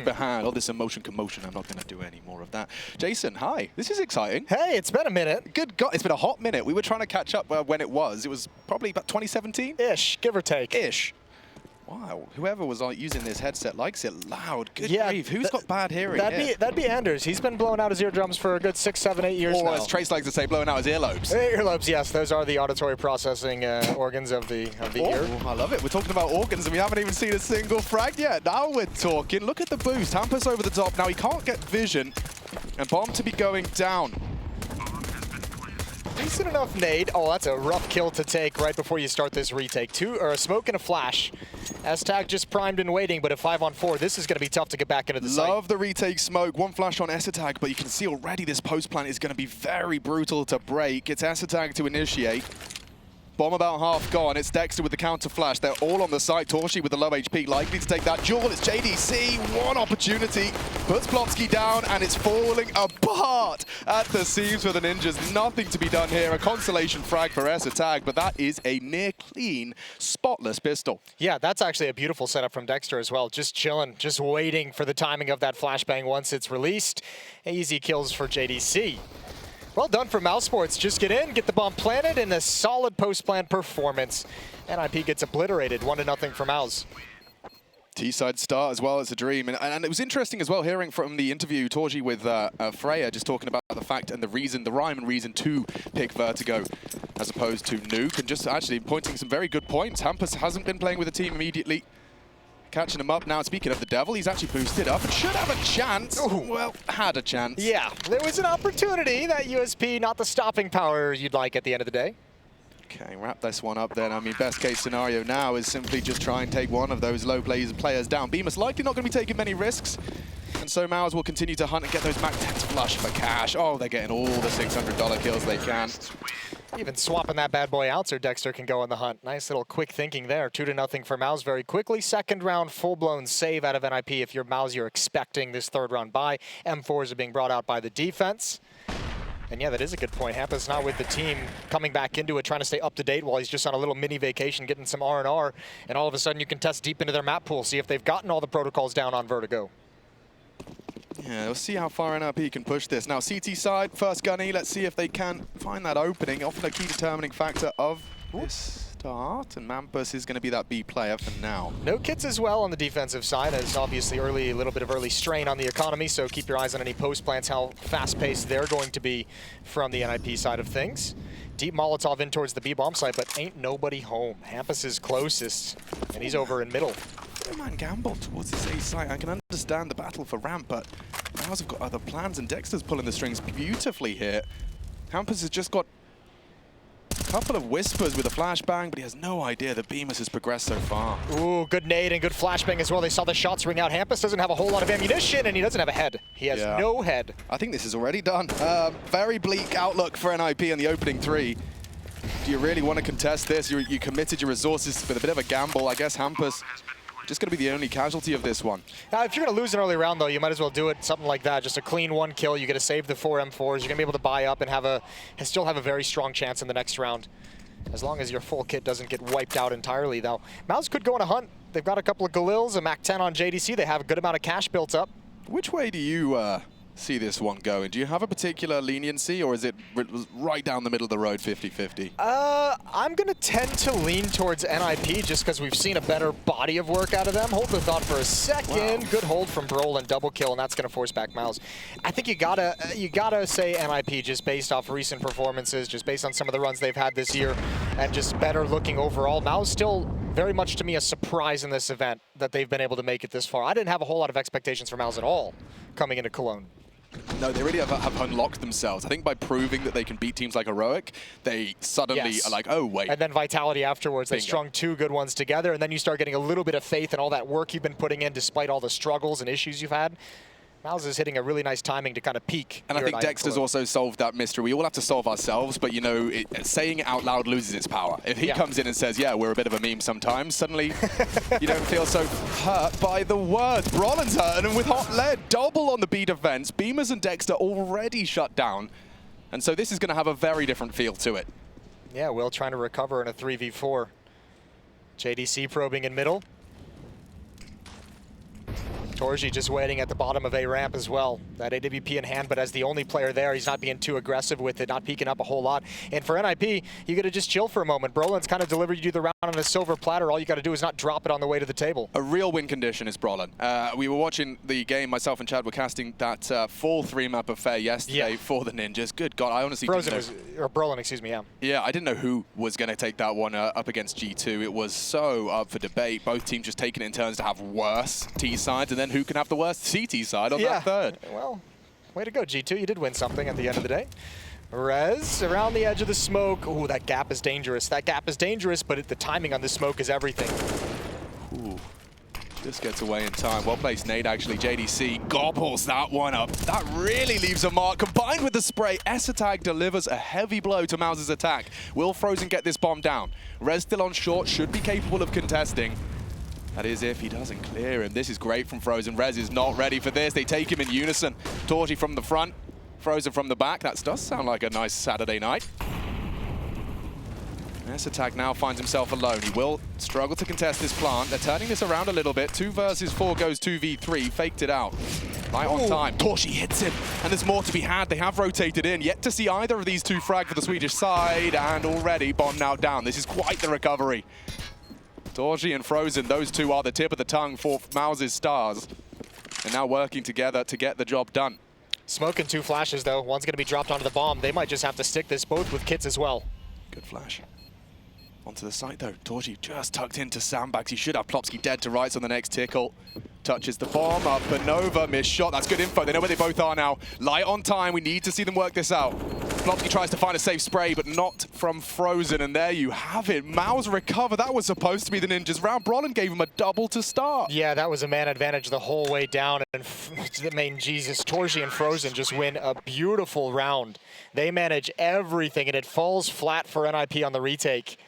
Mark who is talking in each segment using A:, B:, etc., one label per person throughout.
A: behind. All this emotion, commotion. I'm not going to do any more of that. Jason, hi. This is exciting.
B: Hey, it's been a minute.
A: Good God, it's been a hot minute. We were trying to catch up when it was. It was probably about 2017?
B: Ish, give or take.
A: Ish. Wow, whoever was using this headset likes it loud. Good
B: yeah,
A: grief. Who's got bad hearing?
B: That'd be Anders. He's been blowing out his eardrums for a good 6, 7, 8 years now.
A: Or as Trace likes to say, blowing out his earlobes.
B: Earlobes, yes. Those are the auditory processing organs of the ear.
A: I love it. We're talking about organs and we haven't even seen a single frag yet. Now we're talking. Look at the boost. Hampus over the top. Now he can't get vision. And bomb to be going down.
B: Decent enough nade. Oh, that's a rough kill to take right before you start this retake. A smoke and a flash. S-Tag just primed and waiting, but at 5-on-4, this is going to be tough to get back into the site.
A: Love the retake smoke. One flash on S-Tag, but you can see already this post plant is going to be very brutal to break. It's S-Tag to initiate. Bomb about half gone. It's Dexter with the counter flash. They're all on the site. Torzsi with the low HP, likely to take that duel. It's JDC. One opportunity. Puts Plotski down, and it's falling apart at the seams for the Ninjas. Nothing to be done here. A consolation frag for S-Tag, but that is a near clean, spotless pistol.
B: Yeah, that's actually a beautiful setup from Dexter as well. Just chilling, just waiting for the timing of that flashbang once it's released. Easy kills for JDC. Well done for MOUZ Sports. Just get in, get the bomb planted, and a solid post-plant performance. NiP gets obliterated, 1-0 for MOUZ.
A: T-side start as well as a dream. And it was interesting as well hearing from the interview Torzsi with Freya just talking about the fact and the rhyme and reason to pick Vertigo as opposed to Nuke, and just actually pointing some very good points. Hampus hasn't been playing with the team immediately. Catching him up now. Speaking of the devil, he's actually boosted up and should have a chance. Ooh. Well, had a chance.
B: Yeah, there was an opportunity. That USP, not the stopping power you'd like at the end of the day.
A: Okay, wrap this one up then. I mean, best case scenario now is simply just try and take one of those low players down. Beamer's likely not going to be taking many risks. And so MOUZ will continue to hunt and get those Mac 10s flush for cash. Oh, they're getting all the $600 kills they can.
B: Even swapping that bad boy out so Dexter can go on the hunt. Nice little quick thinking there. 2-0 for MOUZ very quickly. Second round full-blown save out of NiP. If you're MOUZ, you're expecting this third round bye. M4s are being brought out by the defense. And yeah, that is a good point. Hampus not with the team, coming back into it, trying to stay up to date while he's just on a little mini vacation, getting some R&R. And all of a sudden you can test deep into their map pool, see if they've gotten all the protocols down on Vertigo.
A: Yeah, we'll see how far NiP can push this. Now, CT side, first gunny. Let's see if they can find that opening. Often a key determining factor of this start. And Hampus is going to be that B player for now.
B: No kits as well on the defensive side, as obviously a little bit of early strain on the economy. So keep your eyes on any post plants, how fast-paced they're going to be from the NiP side of things. Deep Molotov in towards the B bomb site, but ain't nobody home. Hampus is closest, and he's over in middle.
A: Man gamble towards this A site. I can understand the battle for ramp, but MOUZ have got other plans, and Dexter's pulling the strings beautifully here. Hampus has just got a couple of whispers with a flashbang, but he has no idea that Bemis has progressed so far.
B: Ooh, good nade and good flashbang as well. They saw the shots ring out. Hampus doesn't have a whole lot of ammunition, and he doesn't have a head. He has no head.
A: I think this is already done. Very bleak outlook for NiP in the opening 3. Do you really want to contest this? You committed your resources with a bit of a gamble. I guess Hampus just going to be the only casualty of this one.
B: Now, if you're going to lose an early round, though, you might as well do it something like that. Just a clean 1 kill. You get to save the 4 M4s. You're going to be able to buy up and still have a very strong chance in the next round, as long as your full kit doesn't get wiped out entirely, though. MOUZ could go on a hunt. They've got a couple of Galils, a Mac 10 on JDC. They have a good amount of cash built up.
A: Which way do you see this one going? Do you have a particular leniency, or is it right down the middle of the road, 50-50?
B: I'm going to tend to lean towards NiP just because we've seen a better body of work out of them. Hold the thought for a second. Wow. Good hold from Brollan, double kill, and that's going to force back MOUZ. I think you gotta say NiP just based off recent performances, just based on some of the runs they've had this year, and just better looking overall. MOUZ still very much to me a surprise in this event that they've been able to make it this far. I didn't have a whole lot of expectations for MOUZ at all coming into Cologne.
A: No, they really have unlocked themselves. I think by proving that they can beat teams like Heroic, they suddenly are like, oh, wait.
B: And then Vitality afterwards. They strung 2 good ones together, and then you start getting a little bit of faith in all that work you've been putting in despite all the struggles and issues you've had. MOUZ is hitting a really nice timing to kind of peak.
A: And I think Dexter's also solved that mystery. We all have to solve ourselves, but you know, saying it out loud loses its power. If he comes in and says, yeah, we're a bit of a meme sometimes, suddenly you don't feel so hurt by the words. Brollan's hurt, and with hot lead, double on the B defense. Beamers and Dexter already shut down. And so this is going to have a very different feel to it.
B: Yeah, Will trying to recover in a 3v4. JDC probing in middle. torzsi just waiting at the bottom of A ramp as well. That AWP in hand, but as the only player there, he's not being too aggressive with it, not peeking up a whole lot. And for NiP, you got to just chill for a moment. Brollan's kind of delivered you the round on a silver platter. All you got to do is not drop it on the way to the table.
A: A real win condition is Brollan. We were watching the game, myself and Chad were casting that full 3-map affair yesterday for the Ninjas. Good God, I honestly didn't know.
B: Or Brollan, excuse me, yeah.
A: Yeah, I didn't know who was going to take that one up against G2. It was so up for debate. Both teams just taking it in turns to have worse T sides, and then who can have the worst CT side on that third.
B: Well, way to go, G2. You did win something at the end of the day. Rez around the edge of the smoke. Ooh, that gap is dangerous. That gap is dangerous, but the timing on the smoke is everything.
A: Ooh. Just gets away in time. Well-placed nade, actually. JDC gobbles that one up. That really leaves a mark. Combined with the spray, hampus delivers a heavy blow to MOUZ's attack. Will Frozen get this bomb down? Rez still on short, should be capable of contesting. That is if he doesn't clear him. This is great from Frozen. Rez is not ready for this. They take him in unison. torzsi from the front, Frozen from the back. That does sound like a nice Saturday night. hampus now finds himself alone. He will struggle to contest this plant. They're turning this around a little bit. 2 versus 4 goes 2v3. Faked it out. Right on time. torzsi hits him, and there's more to be had. They have rotated in. Yet to see either of these two frag for the Swedish side, and already bomb now down. This is quite the recovery. torzsi and Frozen, those two are the tip of the tongue for MOUZ's stars. And now working together to get the job done.
B: Smoke and 2 flashes, though. One's going to be dropped onto the bomb. They might just have to stick this, both with kits as well.
A: Good flash. Onto the site, though. torzsi just tucked into sandbags. He should have plopski dead to rights on the next tickle. Touches the bomb up, but Nova missed shot. That's good info. They know where they both are now. Light on time. We need to see them work this out. plopski tries to find a safe spray, but not from Frozen. And there you have it. MOUZ recover. That was supposed to be the Ninjas' round. Brollan gave him a double to start.
B: Yeah, that was a man advantage the whole way down. And I mean, Jesus, torzsi and Frozen just win a beautiful round. They manage everything, and it falls flat for NiP on the retake.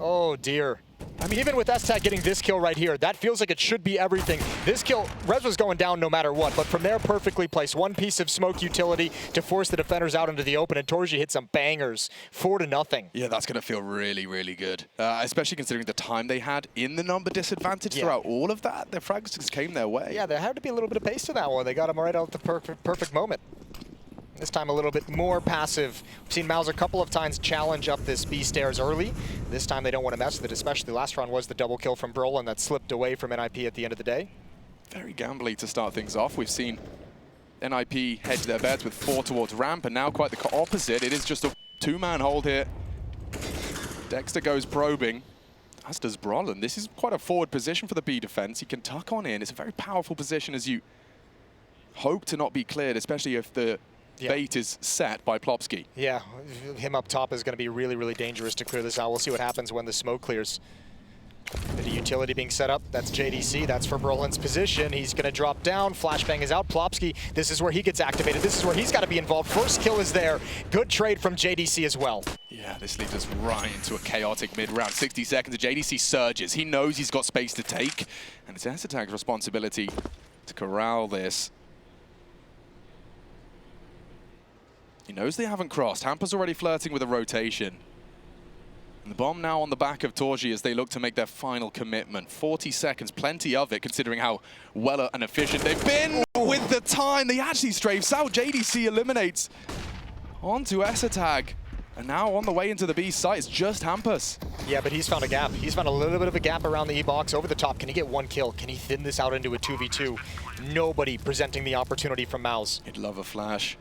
B: Oh, dear. I mean, even with hampus getting this kill right here, that feels like it should be everything. This kill, Rez was going down no matter what, but from there, perfectly placed. One piece of smoke utility to force the defenders out into the open, and torzsi hit some bangers, 4-0.
A: Yeah, that's going to feel really, really good, especially considering the time they had in the number disadvantage throughout all of that. Their frags just came their way.
B: Yeah, there had to be a little bit of pace to that one. They got him right out at the perfect moment. This time a little bit more passive. We've seen MOUZ a couple of times challenge up this B stairs early. This time they don't want to mess with it, especially last round was the double kill from Brollan that slipped away from NiP at the end of the day.
A: Very gambly to start things off. We've seen NiP hedge their bets with 4 towards ramp, and now quite the opposite. It is just a 2-man hold here. Dexter goes probing, as does Brollan. This is quite a forward position for the B defense. He can tuck on in. It's a very powerful position as you hope to not be cleared, especially if the bait is set by plopski.
B: Yeah, him up top is going to be really, really dangerous to clear this out. We'll see what happens when the smoke clears. The utility being set up, that's JDC, that's for Brollan's position. He's going to drop down, flashbang is out. plopski, this is where he gets activated. This is where he's got to be involved. First kill is there. Good trade from JDC as well. Yeah,
A: this leads us right into a chaotic mid-round. 60 seconds, JDC surges. He knows he's got space to take, and it's hampus's responsibility to corral this. He knows they haven't crossed. hampus already flirting with a rotation. And the bomb now on the back of torzsi as they look to make their final commitment. 40 seconds, plenty of it, considering how well and efficient they've been with the time. They actually strafes out. JDC eliminates onto hampus. And now on the way into the B site, it's just hampus.
B: Yeah, but he's found a gap. He's found a little bit of a gap around the E-box over the top. Can he get 1 kill? Can he thin this out into a 2v2? Nobody presenting the opportunity from MOUZ.
A: He'd love a flash.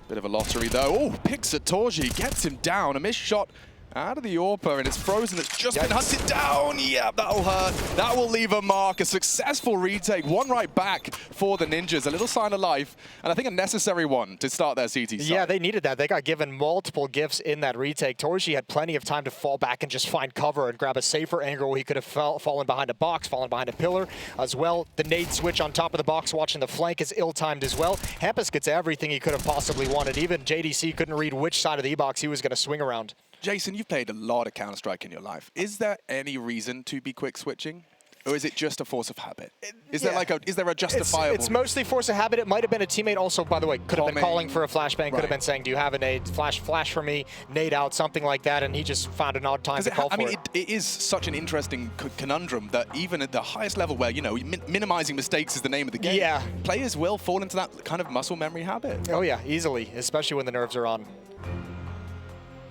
A: Bit of a lottery though. Oh, picks at torzsi, gets him down. A missed shot out of the AWPer, and it's Frozen that's just been hunted down. Yeah, that'll hurt. That will leave a mark. A successful retake. One right back for the Ninjas. A little sign of life, and I think a necessary one to start their CT side.
B: Yeah, they needed that. They got given multiple gifts in that retake. torzsi had plenty of time to fall back and just find cover and grab a safer angle. He could have fallen behind a box, fallen behind a pillar as well. The nade switch on top of the box, watching the flank, is ill-timed as well. hampus gets everything he could have possibly wanted. Even JDC couldn't read which side of the E-box he was going to swing around.
A: Jason, you've played a lot of Counter-Strike in your life. Is there any reason to be quick switching? Or is it just a force of habit? Is there like is there a justifiable?
B: It's mostly force of habit. It might have been a teammate also, by the way, could have been calling for a flashbang, could have been saying, do you have a nade? Flash for me, nade out, something like that, and he just found an odd time to call for it.
A: It is such an interesting conundrum that even at the highest level where, you know, minimizing mistakes is the name of the game, players will fall into that kind of muscle memory habit.
B: Oh yeah, easily, especially when the nerves are on.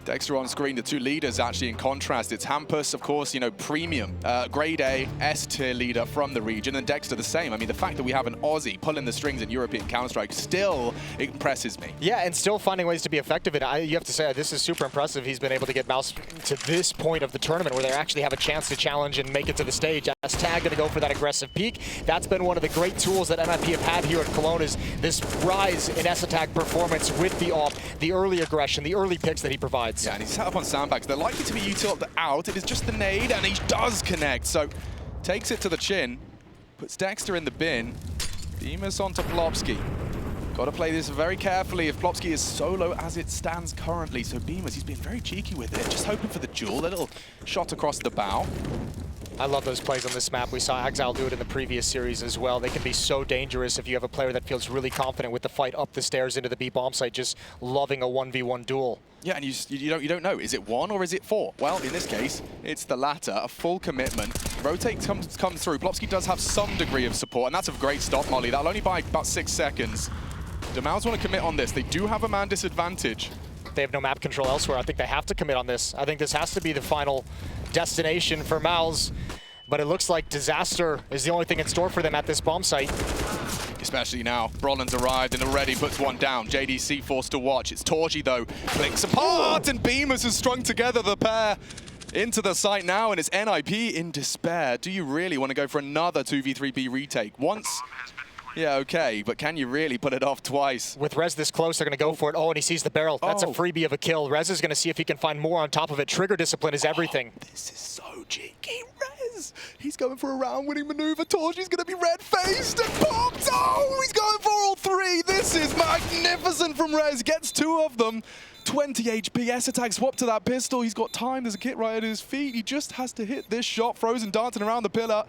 A: Dexter on screen, the two leaders actually in contrast. It's hampus, of course, you know, premium, grade A, S-tier leader from the region, and Dexter the same. I mean, the fact that we have an Aussie pulling the strings in European Counter-Strike still impresses me. Yeah,
B: and still finding ways to be effective. And you have to say, this is super impressive. He's been able to get MOUZ to this point of the tournament where they actually have a chance to challenge and make it to the stage. Tag going to go for that aggressive peak. That's been one of the great tools that NiP have had here at Cologne, is this rise in S-Attack performance with the AWP, the early aggression, the early picks that he provides.
A: Yeah, and he's set up on sandbags. They're likely to be utilized out. It is just the nade, and he does connect. So takes it to the chin, puts Dexter in the bin. Bemis onto Plopsky. Got to play this very carefully if Plopsky is solo as it stands currently. So Bemis, he's been very cheeky with it, just hoping for the duel. A little shot across the bow.
B: I love those plays on this map. We saw Exile do it in the previous series as well. They can be so dangerous if you have a player that feels really confident with the fight up the stairs into the B bomb site, just loving a 1v1 duel.
A: Yeah, and you don't know, is it 1 or is it 4? Well, in this case, it's the latter, a full commitment. Rotate comes through. Plopsky does have some degree of support, and that's a great stop, Molly. That'll only buy about 6 seconds. The MOUZ want to commit on this. They do have a man disadvantage.
B: They have no map control elsewhere. I think they have to commit on this. I think this has to be the final destination for MOUZ, but it looks like disaster is the only thing in store for them at this bomb site.
A: Especially now, Brollan's arrived and already puts one down. JDC forced to watch. It's torzsi though, clicks apart, and Bemis has strung together the pair into the site now, and it's NiP in despair. Do you really want to go for another 2v3B retake? Once, yeah, okay, but can you really put it off twice?
B: With Rez this close, they're going to go for it. Oh, and he sees the barrel. That's a freebie of a kill. Rez is going to see if he can find more on top of it. Trigger discipline is everything.
A: This is so cheeky, Rez. He's going for a round-winning maneuver. torzsi's going to be red-faced and popped. Oh, he's going for all 3. This is magnificent from Rez. Gets 2 of them. 20 HP, S-Attack swap to that pistol. He's got time. There's a kit right at his feet. He just has to hit this shot. Frozen dancing around the pillar.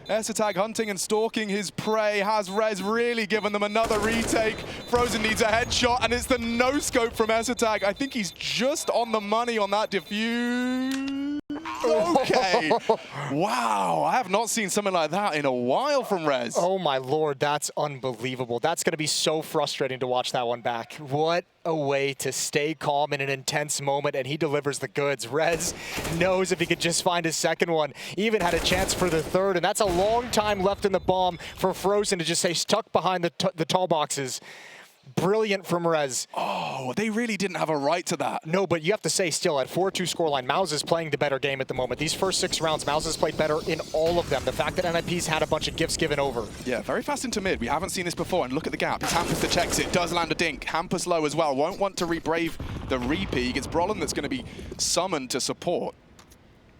A: S-Attack hunting and stalking his prey. Has Rez really given them another retake? Frozen needs a headshot, and it's the no-scope from S-Attack. I think he's just on the money on that defuse. Okay. Wow, I have not seen something like that in a while from Rez.
B: Oh my lord, that's unbelievable. That's going to be so frustrating to watch that one back. What a way to stay calm in an intense moment, and he delivers the goods. Rez knows if he could just find his second one, even had a chance for the third, and that's a long time left in the bomb for Frozen to just stay stuck behind the tall boxes. Brilliant from Rez.
A: Oh, they really didn't have a right to that.
B: No, but you have to say still, at 4-2 scoreline, MOUZ is playing the better game at the moment. These first 6 rounds, MOUZ has played better in all of them. The fact that NiP's had a bunch of gifts given over.
A: Yeah, very fast into mid. We haven't seen this before, and look at the gap. It's hampus that checks it, does land a dink. hampus low as well. Won't want to rebrave the repeat. It's Brollan that's going to be summoned to support.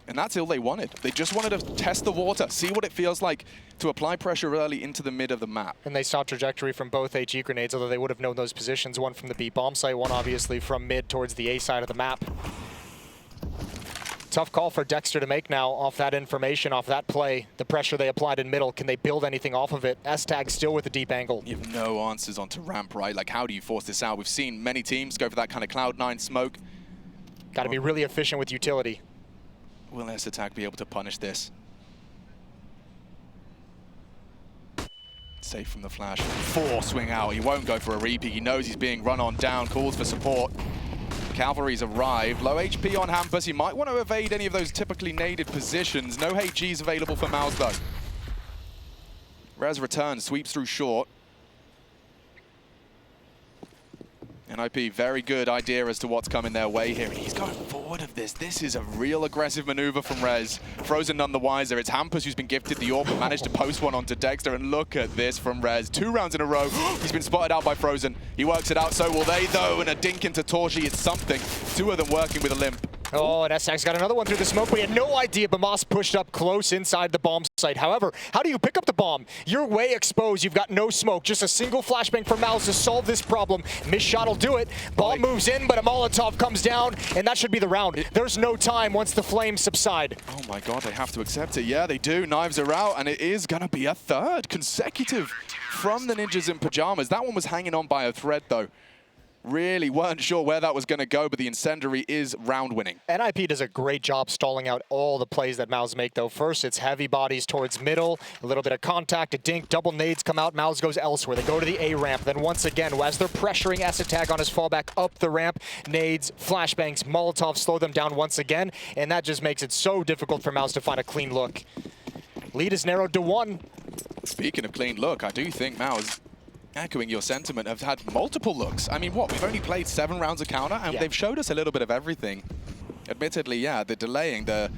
A: And that's all they wanted. They just wanted to test the water, see what it feels like to apply pressure early into the mid of the map.
B: And they saw trajectory from both HE grenades, although they would have known those positions. One from the B bomb site, one obviously from mid towards the A side of the map. Tough call for Dexter to make now off that information, off that play. The pressure they applied in middle, can they build anything off of it? S-Tag still with a deep angle.
A: You have no answers onto ramp, right? Like, how do you force this out? We've seen many teams go for that kind of Cloud9 smoke.
B: Got to be really efficient with utility.
A: Will S-Attack be able to punish this? Safe from the flash. 4 swing out. He won't go for a repeat. He knows he's being run on down. Calls for support. Cavalry's arrived. Low HP on hampus. He might want to evade any of those typically naded positions. No HGs available for MOUZ though. Rez returns, sweeps through short. NiP, very good idea as to what's coming their way here. And he's going forward of this. This is a real aggressive maneuver from Rez. Frozen none the wiser. It's hampus who's been gifted the AWP, but managed to post one onto Dexter. And look at this from Rez. 2 rounds in a row. He's been spotted out by Frozen. He works it out, so will they though. And a dink into torzsi, it's something. 2 of them working with a limp.
B: Oh, and SX got another one through the smoke, but he had no idea. But MOUZ pushed up close inside the bomb site. However, how do you pick up the bomb? You're way exposed. You've got no smoke. Just a single flashbang from MOUZ to solve this problem. Missed shot will do it. Bomb moves in, but a Molotov comes down, and that should be the round. There's no time once the flames subside.
A: Oh my god, they have to accept it. Yeah, they do. Knives are out, and it is going to be a third consecutive from the Ninjas in Pajamas. That one was hanging on by a thread, though. Really weren't sure where that was going to go, but the incendiary is round winning.
B: NiP does a great job stalling out all the plays that MOUZ make, though. First, it's heavy bodies towards middle, a little bit of contact, a dink, double nades come out, MOUZ goes elsewhere. They go to the A ramp. Then once again, as they're pressuring Esatag on his fallback up the ramp, nades, flashbangs, Molotovs slow them down once again, and that just makes it so difficult for MOUZ to find a clean look. Lead is narrowed to 1.
A: Speaking of clean look, I do think MOUZ, echoing your sentiment, have had multiple looks. I mean, what? We've only played 7 rounds of counter, and they've showed us a little bit of everything. Admittedly, yeah, the delaying, the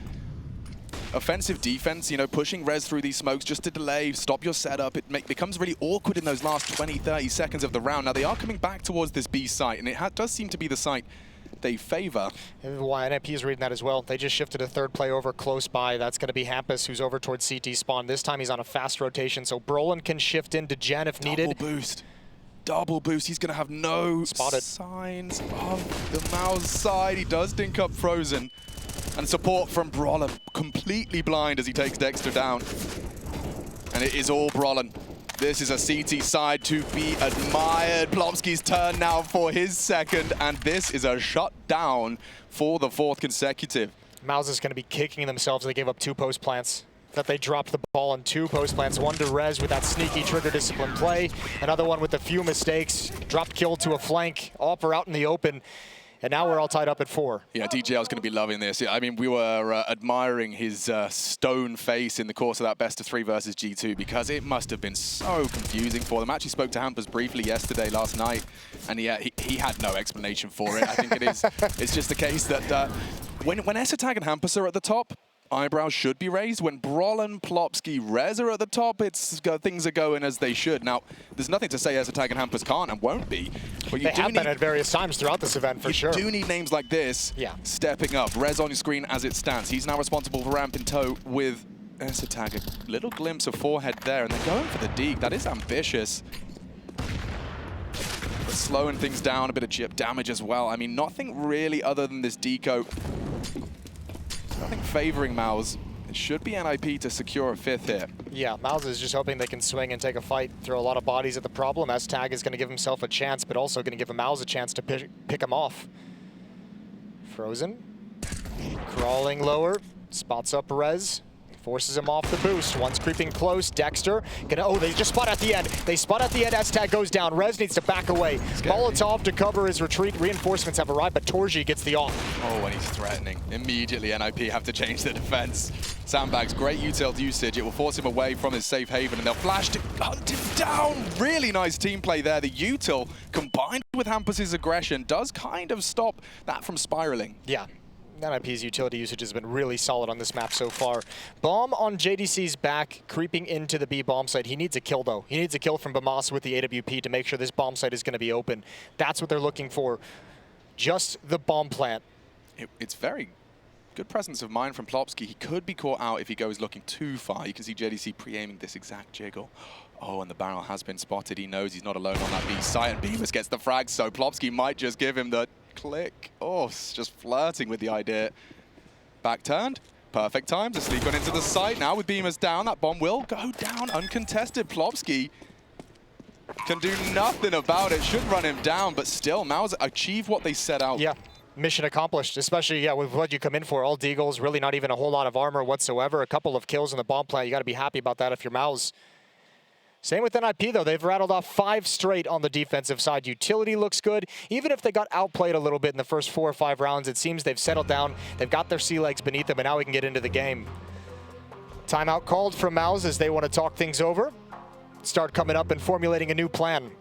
A: offensive defense, you know, pushing res through these smokes just to delay, stop your setup. It becomes really awkward in those last 20, 30 seconds of the round. Now, they are coming back towards this B site, and it does seem to be the site they favor.
B: Why NiP is reading that as well. They just shifted a third play over close by. That's going to be hampus, who's over towards CT spawn. This time he's on a fast rotation, so Brollan can shift into Gen if needed.
A: Double boost. Double boost. He's going to have no signs of the MOUZ side. He does dink up Frozen. And support from Brollan. Completely blind as he takes Dexter down. And it is all Brollan. This is a CT side to be admired. Plopski's turn now for his second, and this is a shutdown for the 4th consecutive.
B: MOUZ is going to be kicking themselves. They gave up 2 post plants. That they dropped the ball on 2 post plants. One to res with that sneaky trigger discipline play. Another one with a few mistakes. Dropped kill to a flank. Offer out in the open. And now we're all tied up at 4.
A: Yeah, DJL's going to be loving this. Yeah, I mean, we were admiring his stone face in the course of that best of 3 versus G2 because it must have been so confusing for them. I actually spoke to hampus briefly last night, and yeah, he had no explanation for it. I think it's just the case that when Esatag and hampus are at the top, eyebrows should be raised. When Brollan, Plopski, Rez are at the top, things are going as they should. Now, there's nothing to say Esatag and hampus can't and won't be. But
B: they have been at various times throughout this event, for sure.
A: You do need names like this stepping up. Rez on your screen as it stands. He's now responsible for ramp in tow with Esatag. A little glimpse of forehead there, and they're going for the deke. That is ambitious. But slowing things down, a bit of chip damage as well. I mean, nothing really other than this deco. Nothing favoring MOUZ. It should be NiP to secure a 5th here.
B: Yeah, MOUZ is just hoping they can swing and take a fight, throw a lot of bodies at the problem. Esatag is going to give himself a chance, but also going to give MOUZ a chance to pick him off. Frozen. Crawling lower. Spots up Rez. Forces him off the boost. One's creeping close. Dexter. Oh, they just spot at the end. They spot at the end. Esatag goes down. Rez needs to back away. Molotov to cover his retreat. Reinforcements have arrived, but torzsi gets the off.
A: Oh, and he's threatening. Immediately, NiP have to change the defense. Sandbags, great util usage. It will force him away from his safe haven, and they'll flash to hunt him down. Really nice team play there. The util, combined with hampus's aggression, does kind of stop that from spiraling.
B: Yeah. NiP's utility usage has been really solid on this map so far. Bomb on JDC's back, creeping into the B bomb site. He needs a kill, though. He needs a kill from Bamas with the AWP to make sure this bomb site is going to be open. That's what they're looking for. Just the bomb plant.
A: It's very good presence of mind from Plopski. He could be caught out if he goes looking too far. You can see JDC pre-aiming this exact jiggle. Oh, and the barrel has been spotted. He knows he's not alone on that B site, and Beavis gets the frag, so Plopski might just give him the click. Oh, just flirting with the idea. Back turned. Perfect time to sneak on into the site. Now with Beamers down, that bomb will go down uncontested. Plopski can do nothing about it. Should run him down, but still, MOUZ achieve what they set out.
B: Yeah. Mission accomplished, especially with what you come in for. All deagles, really not even a whole lot of armor whatsoever. A couple of kills in the bomb plant. You got to be happy about that if you're MOUZ. Same with NiP, though. They've rattled off 5 straight on the defensive side. Utility looks good. Even if they got outplayed a little bit in the first 4 or 5 rounds, it seems they've settled down. They've got their sea legs beneath them, and now we can get into the game. Timeout called from MOUZ as they want to talk things over. Start coming up and formulating a new plan.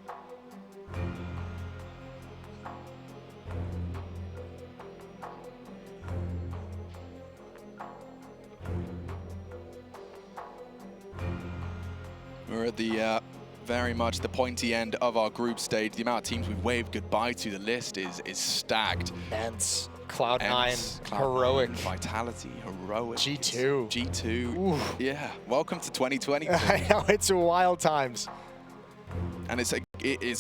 A: We're at the very much the pointy end of our group stage. The amount of teams we've waved goodbye to, the list is stacked.
B: And Cloud9, heroic.
A: Vitality, heroic.
B: G2.
A: G2.
B: Ooh.
A: Yeah, welcome to 2020.
B: I know, it's wild times.
A: And it's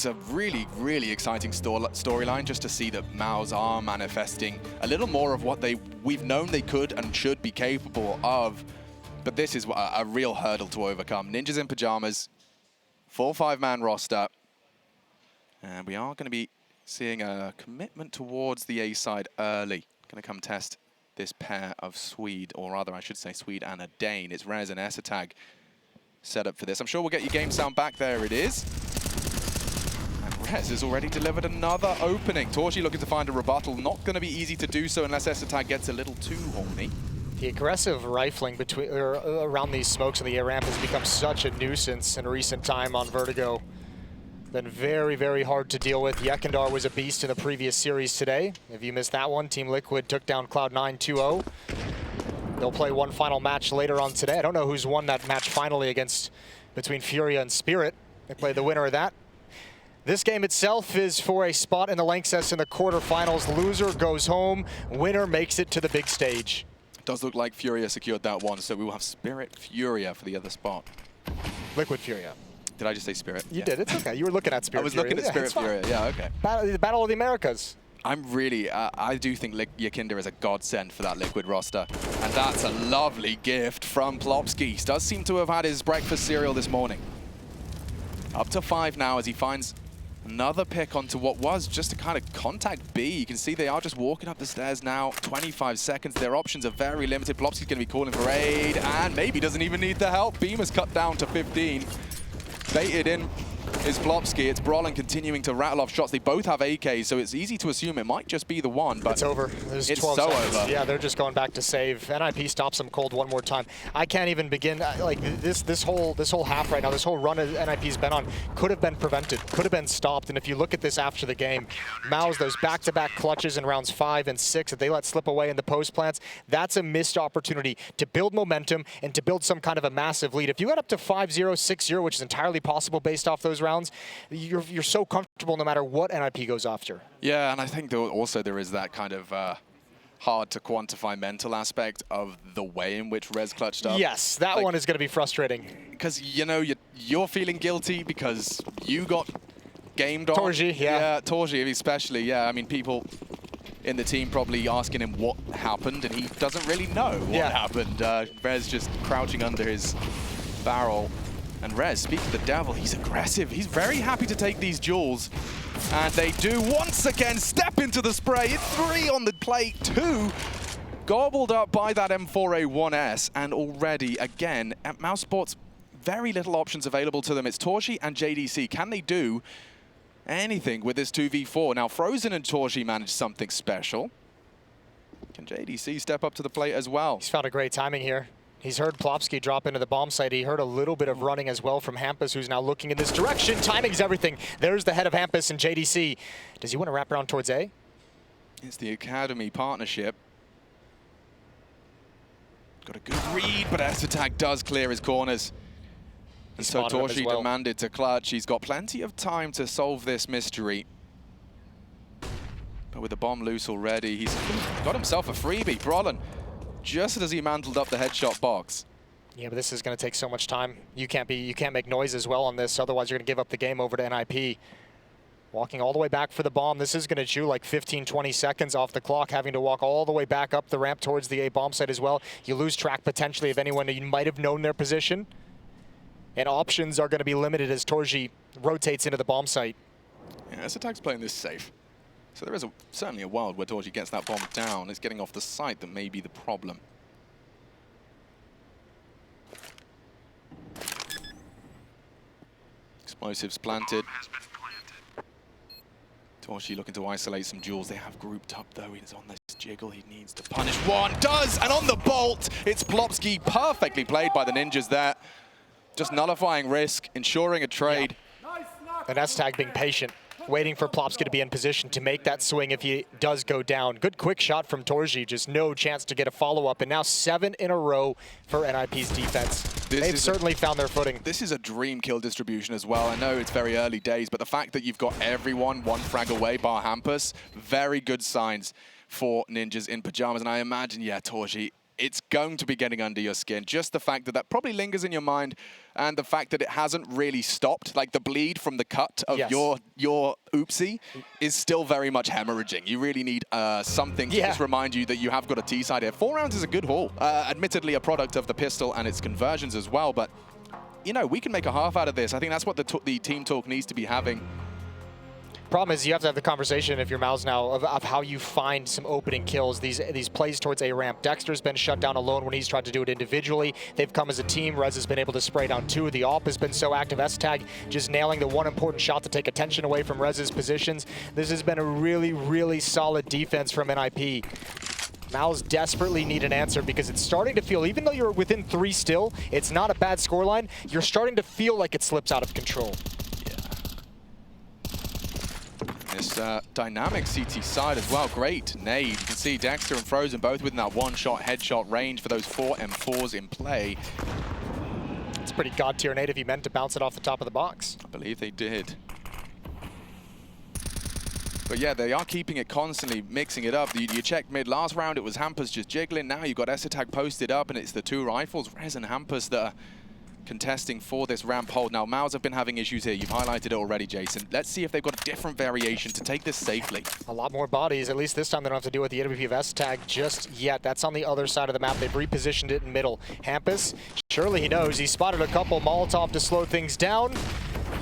A: a really, really exciting storyline just to see that MOUZ are manifesting a little more of what we've known they could and should be capable of. But this is a real hurdle to overcome. Ninjas in pajamas, full 5-man roster. And we are going to be seeing a commitment towards the A side early. Going to come test this pair of Swede, or rather I should say Swede and a Dane. It's Rez and Esatag set up for this. I'm sure we'll get your game sound back. There it is. And Rez has already delivered another opening. torzsi looking to find a rebuttal. Not going to be easy to do so unless Esatag gets a little too horny.
B: The aggressive rifling around these smokes on the A ramp has become such a nuisance in recent time on Vertigo. Been very, very hard to deal with. Yekindar was a beast in the previous series today. If you missed that one, Team Liquid took down Cloud9 2-0. They'll play one final match later on today. I don't know who's won that match finally between Furia and Spirit. They play the winner of that. This game itself is for a spot in the Lanxess in the quarterfinals. Loser goes home. Winner makes it to the big stage.
A: Does look like Furia secured that one, so we will have Spirit Furia for the other spot.
B: Liquid Furia.
A: Did I just say Spirit?
B: You did, it's okay. You were looking at Spirit Furia.
A: I was looking at Spirit Furia, yeah, okay.
B: The Battle of the Americas.
A: I'm really, I do think Yekindar is a godsend for that Liquid roster. And that's a lovely gift from Plopski. Does seem to have had his breakfast cereal this morning. Up to 5 now as he finds another pick onto what was just a kind of contact B. You can see they are just walking up the stairs now. 25 seconds. Their options are very limited. Plopski's going to be calling for aid and maybe doesn't even need the help. Beam is cut down to 15. Baited in is Plopski. It's Brollan continuing to rattle off shots. They both have AKs, so it's easy to assume it might just be the one, but
B: it's over. There's
A: it's
B: 12
A: so
B: seconds.
A: over.
B: Yeah, they're just going back to save. NiP stops them cold one more time. I can't even begin. Like this whole half right now, this whole run NiP's been on could have been prevented, could have been stopped. And if you look at this after the game, MOUZ, those back-to-back clutches in rounds 5 and 6 that they let slip away in the post plants, that's a missed opportunity to build momentum and to build some kind of a massive lead. If you got up to 5-0, 6-0, which is entirely possible based off those rounds, you're so comfortable no matter what NiP goes after.
A: Yeah, and I think also there is that kind of hard to quantify mental aspect of the way in which Rez clutched up.
B: Yes, that one is going to be frustrating.
A: Because, you know, you're feeling guilty because you got gamed on.
B: torzsi, yeah.
A: Yeah, torzsi especially, yeah. I mean, people in the team probably asking him what happened, and he doesn't really know what happened. Rez just crouching under his barrel. And Rez, speak of the devil, he's aggressive. He's very happy to take these duels. And they do once again step into the spray. 3 on the plate, 2 gobbled up by that M4A1S. And already, again, at MOUZ Sports, very little options available to them. It's torzsi and JDC. Can they do anything with this 2v4? Now, Frozen and torzsi managed something special. Can JDC step up to the plate as well?
B: He's found a great timing here. He's heard Plopski drop into the bomb site. He heard a little bit of running as well from hampus, who's now looking in this direction. Timing's everything. There's the head of hampus and JDC. Does he want to wrap around towards A?
A: It's the Academy partnership. Got a good read, but Esatag does clear his corners. And so torzsi demanded to clutch. He's got plenty of time to solve this mystery. But with the bomb loose already, he's got himself a freebie. Brollan, just as he mantled up the headshot box.
B: Yeah, but this is going to take so much time. You can't make noise as well on this, otherwise you're going to give up the game over to NiP. Walking all the way back for the bomb. This is going to chew like 15, 20 seconds off the clock, having to walk all the way back up the ramp towards the A bomb site as well. You lose track potentially of anyone that you might have known their position. And options are going to be limited as torzsi rotates into the bomb site.
A: Yeah, Esatag's playing this safe. So there is certainly a world where torzsi gets that bomb down. It's getting off the site that may be the problem. Explosives planted. torzsi looking to isolate some duels. They have grouped up though. He's on this jiggle. He needs to punish one. Does! And on the bolt, it's Plopski. Perfectly played by the ninjas there. Just nullifying risk, ensuring a trade.
B: And Esatag being patient, waiting for Plopski to be in position to make that swing if he does go down. Good quick shot from torzsi, just no chance to get a follow-up. And now 7 in a row for NiP's defense. They've certainly found their footing.
A: This is a dream kill distribution as well. I know it's very early days, but the fact that you've got everyone 1 frag away bar hampus, very good signs for Ninjas in Pajamas. And I imagine, yeah, torzsi, it's going to be getting under your skin. Just the fact that that probably lingers in your mind, and the fact that it hasn't really stopped. Like the bleed from the cut of your oopsie is still very much hemorrhaging. You really need something to just remind you that you have got a T-side here. 4 rounds is a good haul. Admittedly, a product of the pistol and its conversions as well, but you know, we can make a half out of this. I think that's what the team talk needs to be having.
B: Problem is you have to have the conversation if you're MOUZ now of how you find some opening kills. These plays towards A ramp. Dexter's been shut down alone when he's tried to do it individually. They've come as a team. Rez has been able to spray down 2. The AWP has been so active. S-Tag just nailing the one important shot to take attention away from Rez's positions. This has been a really, really solid defense from NiP. MOUZ desperately need an answer because it's starting to feel, even though you're within 3 still, it's not a bad scoreline, you're starting to feel like it slips out of control.
A: This dynamic CT side as well, great nade. You can see Dexter and Frozen both within that one-shot headshot range for those 4 M4s in play.
B: It's a pretty god-tier nade if he meant to bounce it off the top of the box.
A: I believe they did. But yeah, they are keeping it constantly, mixing it up. You checked mid last round, it was hampus just jiggling. Now you've got S-Tag posted up, and it's the 2 rifles, Rez and hampus, that are contesting for this ramp hold. Now, MOUZ have been having issues here. You've highlighted it already, Jason. Let's see if they've got a different variation to take this safely.
B: A lot more bodies. At least this time they don't have to deal with the AWP of S-Tag just yet. That's on the other side of the map. They've repositioned it in middle. Hampus, surely he knows. He spotted a couple. Molotov to slow things down.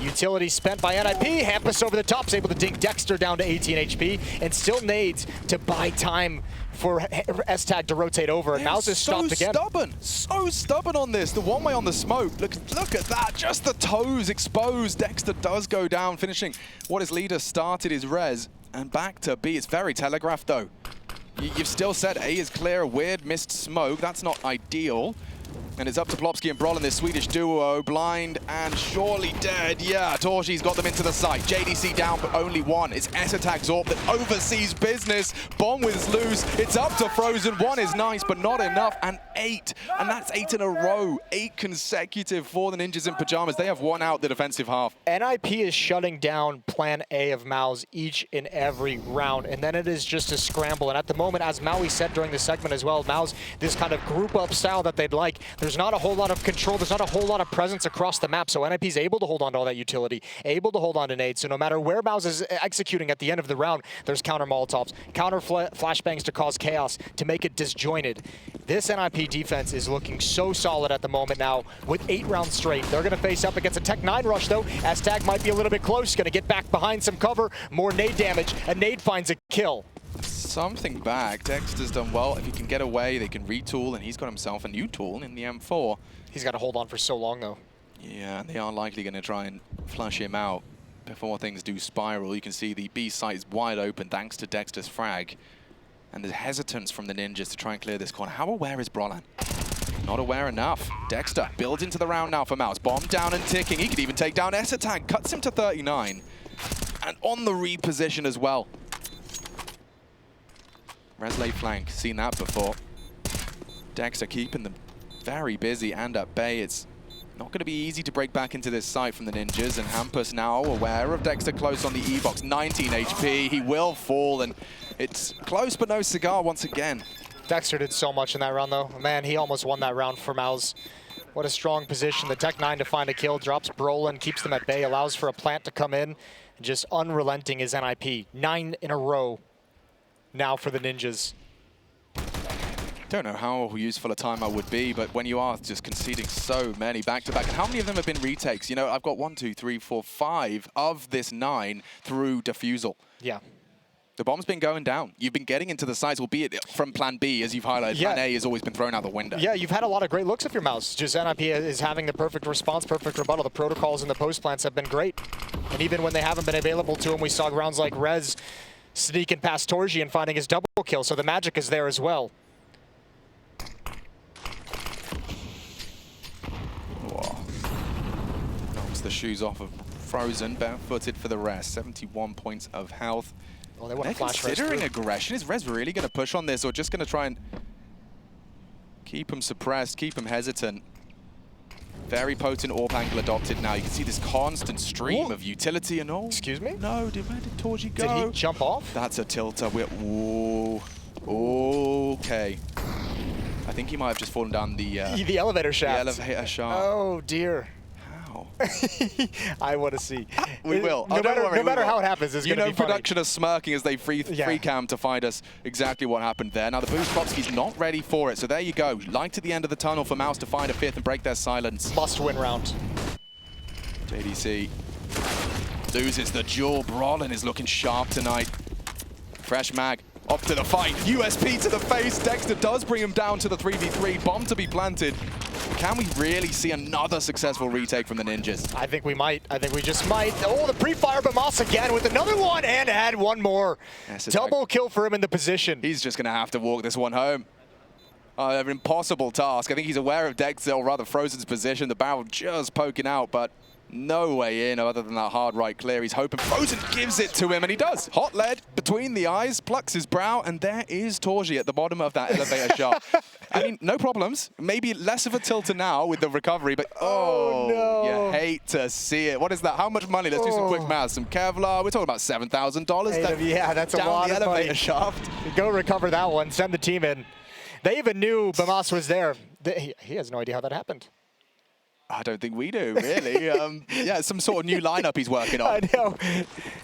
B: Utility spent by NiP. Hampus over the top is able to dink Dexter down to 18 HP and still nades to buy time for S-Tag to rotate over. And MOUZ is stopped again.
A: So stubborn on this. The one way on the smoke. Look at that. Just the toes exposed. Dexter does go down, finishing what his leader started is Rez. And back to B. It's very telegraphed though. You've still said A is clear. A weird missed smoke. That's not ideal. And it's up to Plopsky and Brollan, this Swedish duo, blind and surely dead. Yeah, torzsi's got them into the site. JDC down, but only 1. It's S-Tag Zorp that oversees business. Bomb with loose. It's up to Frozen. 1 is nice, but not enough. And 8. And that's 8 in a row. 8 consecutive for the Ninjas in Pajamas. They have won out the defensive half.
B: NiP is shutting down plan A of MOUZ each and every round. And then it is just a scramble. And at the moment, as Maui said during the segment as well, MOUZ, this kind of group up style that they'd like, there's not a whole lot of control, there's not a whole lot of presence across the map, so NiP's able to hold on to all that utility, able to hold on to nades, so no matter where MOUZ is executing at the end of the round, there's counter Molotovs, counter flashbangs to cause chaos, to make it disjointed. This NiP defense is looking so solid at the moment now, with 8 rounds straight. They're gonna face up against a Tech 9 rush though. S-Tag might be a little bit close, gonna get back behind some cover, more nade damage, a nade finds a kill.
A: Something back. Dexter's done well. If he can get away, they can retool, and he's got himself a new tool in the M4.
B: He's got to hold on for so long, though.
A: Yeah, they are likely going to try and flush him out before things do spiral. You can see the B site is wide open thanks to Dexter's frag. And there's hesitance from the Ninjas to try and clear this corner. How aware is Brollan? Not aware enough. Dexter builds into the round now for MOUZ. Bomb down and ticking. He could even take down S-Tag. Cuts him to 39. And on the reposition as well. Reslay flank, seen that before. Dexter keeping them very busy, and at bay, it's not going to be easy to break back into this site from the Ninjas, and hampus now aware of Dexter close on the E-box, 19 HP, he will fall, and it's close but no cigar once again.
B: Dexter did so much in that round though. Man, he almost won that round for MOUZ. What a strong position. The Tech 9 to find a kill, drops Brollan, keeps them at bay, allows for a plant to come in, just unrelenting is NiP. 9 in a row now for the Ninjas.
A: Don't know how useful a timeout would be, but when you are just conceding so many back-to-back, and how many of them have been retakes? You know, I've got 1, 2, 3, 4, 5 of this 9 through defusal.
B: Yeah.
A: The bomb's been going down. You've been getting into the sides, albeit from plan B, as you've highlighted. Yeah. Plan A has always been thrown out the window.
B: Yeah, you've had a lot of great looks of your MOUZ. Just NiP is having the perfect response, perfect rebuttal. The protocols and the post plants have been great. And even when they haven't been available to him, we saw rounds like Rez sneaking past torzsi and finding his double kill, so the magic is there as well.
A: Whoa. Knocks the shoes off of Frozen, barefooted for the rest. 71 points of health.
B: Oh, they're
A: considering aggression. Is Rez really going to push on this, or just going to try and keep him suppressed, keep him hesitant? Very potent AWP angle adopted now. You can see this constant stream of utility and all.
B: Excuse me?
A: No, where did torzsi go?
B: Did he jump off?
A: That's a tilter. Ooh. Okay. I think he might have just fallen down the
B: elevator shaft.
A: The elevator shaft.
B: Oh dear.
A: How?
B: I want to see.
A: We will.
B: No matter how it happens, it's going to be funny.
A: Production are smirking as they free cam to find us exactly what happened there. Now the boost Kropski's not ready for it, so there you go. Light at the end of the tunnel for MOUZ to find a fifth and break their silence.
B: Must win round.
A: JDC loses the duel. Brollan is looking sharp tonight. Fresh mag. Off to the fight. USP to the face. Dexter does bring him down to the 3v3. Bomb to be planted. Can we really see another successful retake from the Ninjas?
B: I think we might. I think we just might. Oh, the pre-fire, but MOUZ again with another one and add one more. Double kill for him in the position.
A: He's just going to have to walk this one home. An impossible task. I think he's aware of Dexter, or rather Frozen's position. The barrel just poking out, but no way in other than that hard right clear. He's hoping Frozen gives it to him, and he does. Hot lead between the eyes, plucks his brow, and there is torzsi at the bottom of that elevator shaft. I mean, no problems. Maybe less of a tilter now with the recovery, but oh,
B: no.
A: You hate to see it. What is that? How much money? Let's do some quick math. Some Kevlar. We're talking about $7,000.
B: Yeah, that's a lot
A: down the
B: of
A: elevator
B: money.
A: shaft.
B: Go recover that one. Send the team in. They even knew MOUZ was there. He has no idea how that happened.
A: I don't think we do, really. Yeah, some sort of new lineup he's working on.
B: I know.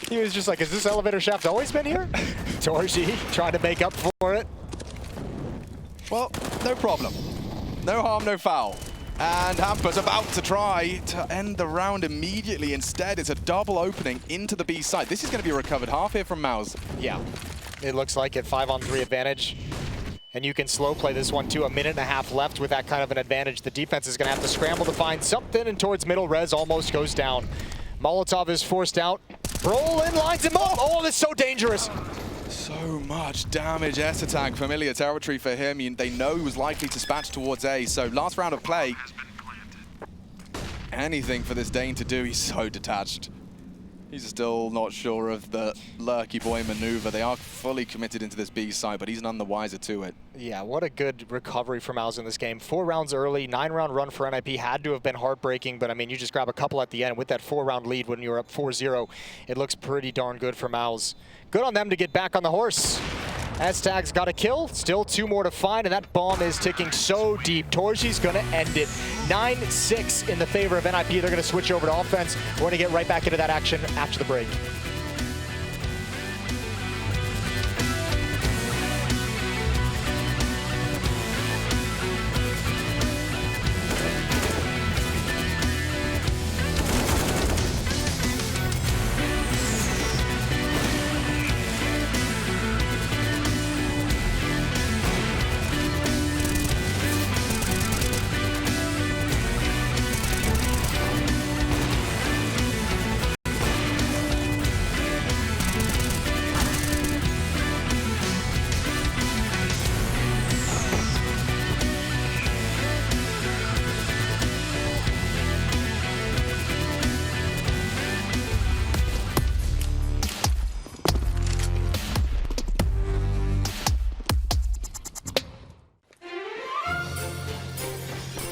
B: He was just like, has this elevator shaft always been here? torzsi trying to make up for it.
A: Well, no problem. No harm, no foul. And hampus about to try to end the round immediately. Instead, it's a double opening into the B side. This is going to be a recovered half here from MOUZ.
B: Yeah, it looks like it. 5-on-3 advantage. And you can slow play this one too. 1.5 minutes left with that kind of an advantage. The defense is going to have to scramble to find something, and towards middle, Rez almost goes down. Molotov is forced out. Brollan lines him up. Oh, that's so dangerous.
A: So much damage. S-Attack, familiar territory for him. They know he was likely to spatch towards A. So last round of play. Anything for this Dane to do. He's so detached. He's still not sure of the lurky boy maneuver. They are fully committed into this B side, but he's none the wiser to it.
B: Yeah, what a good recovery for MOUZ in this game. 4 rounds early, 9-round run for NiP had to have been heartbreaking, but I mean, you just grab a couple at the end with that 4-round lead when you're up 4-0. It looks pretty darn good for MOUZ. Good on them to get back on the horse. S-Tag's got a kill, still 2 more to find, and that bomb is ticking so deep. torzsi's gonna end it. 9-6 in the favor of NiP. They're gonna switch over to offense. We're gonna get right back into that action after the break.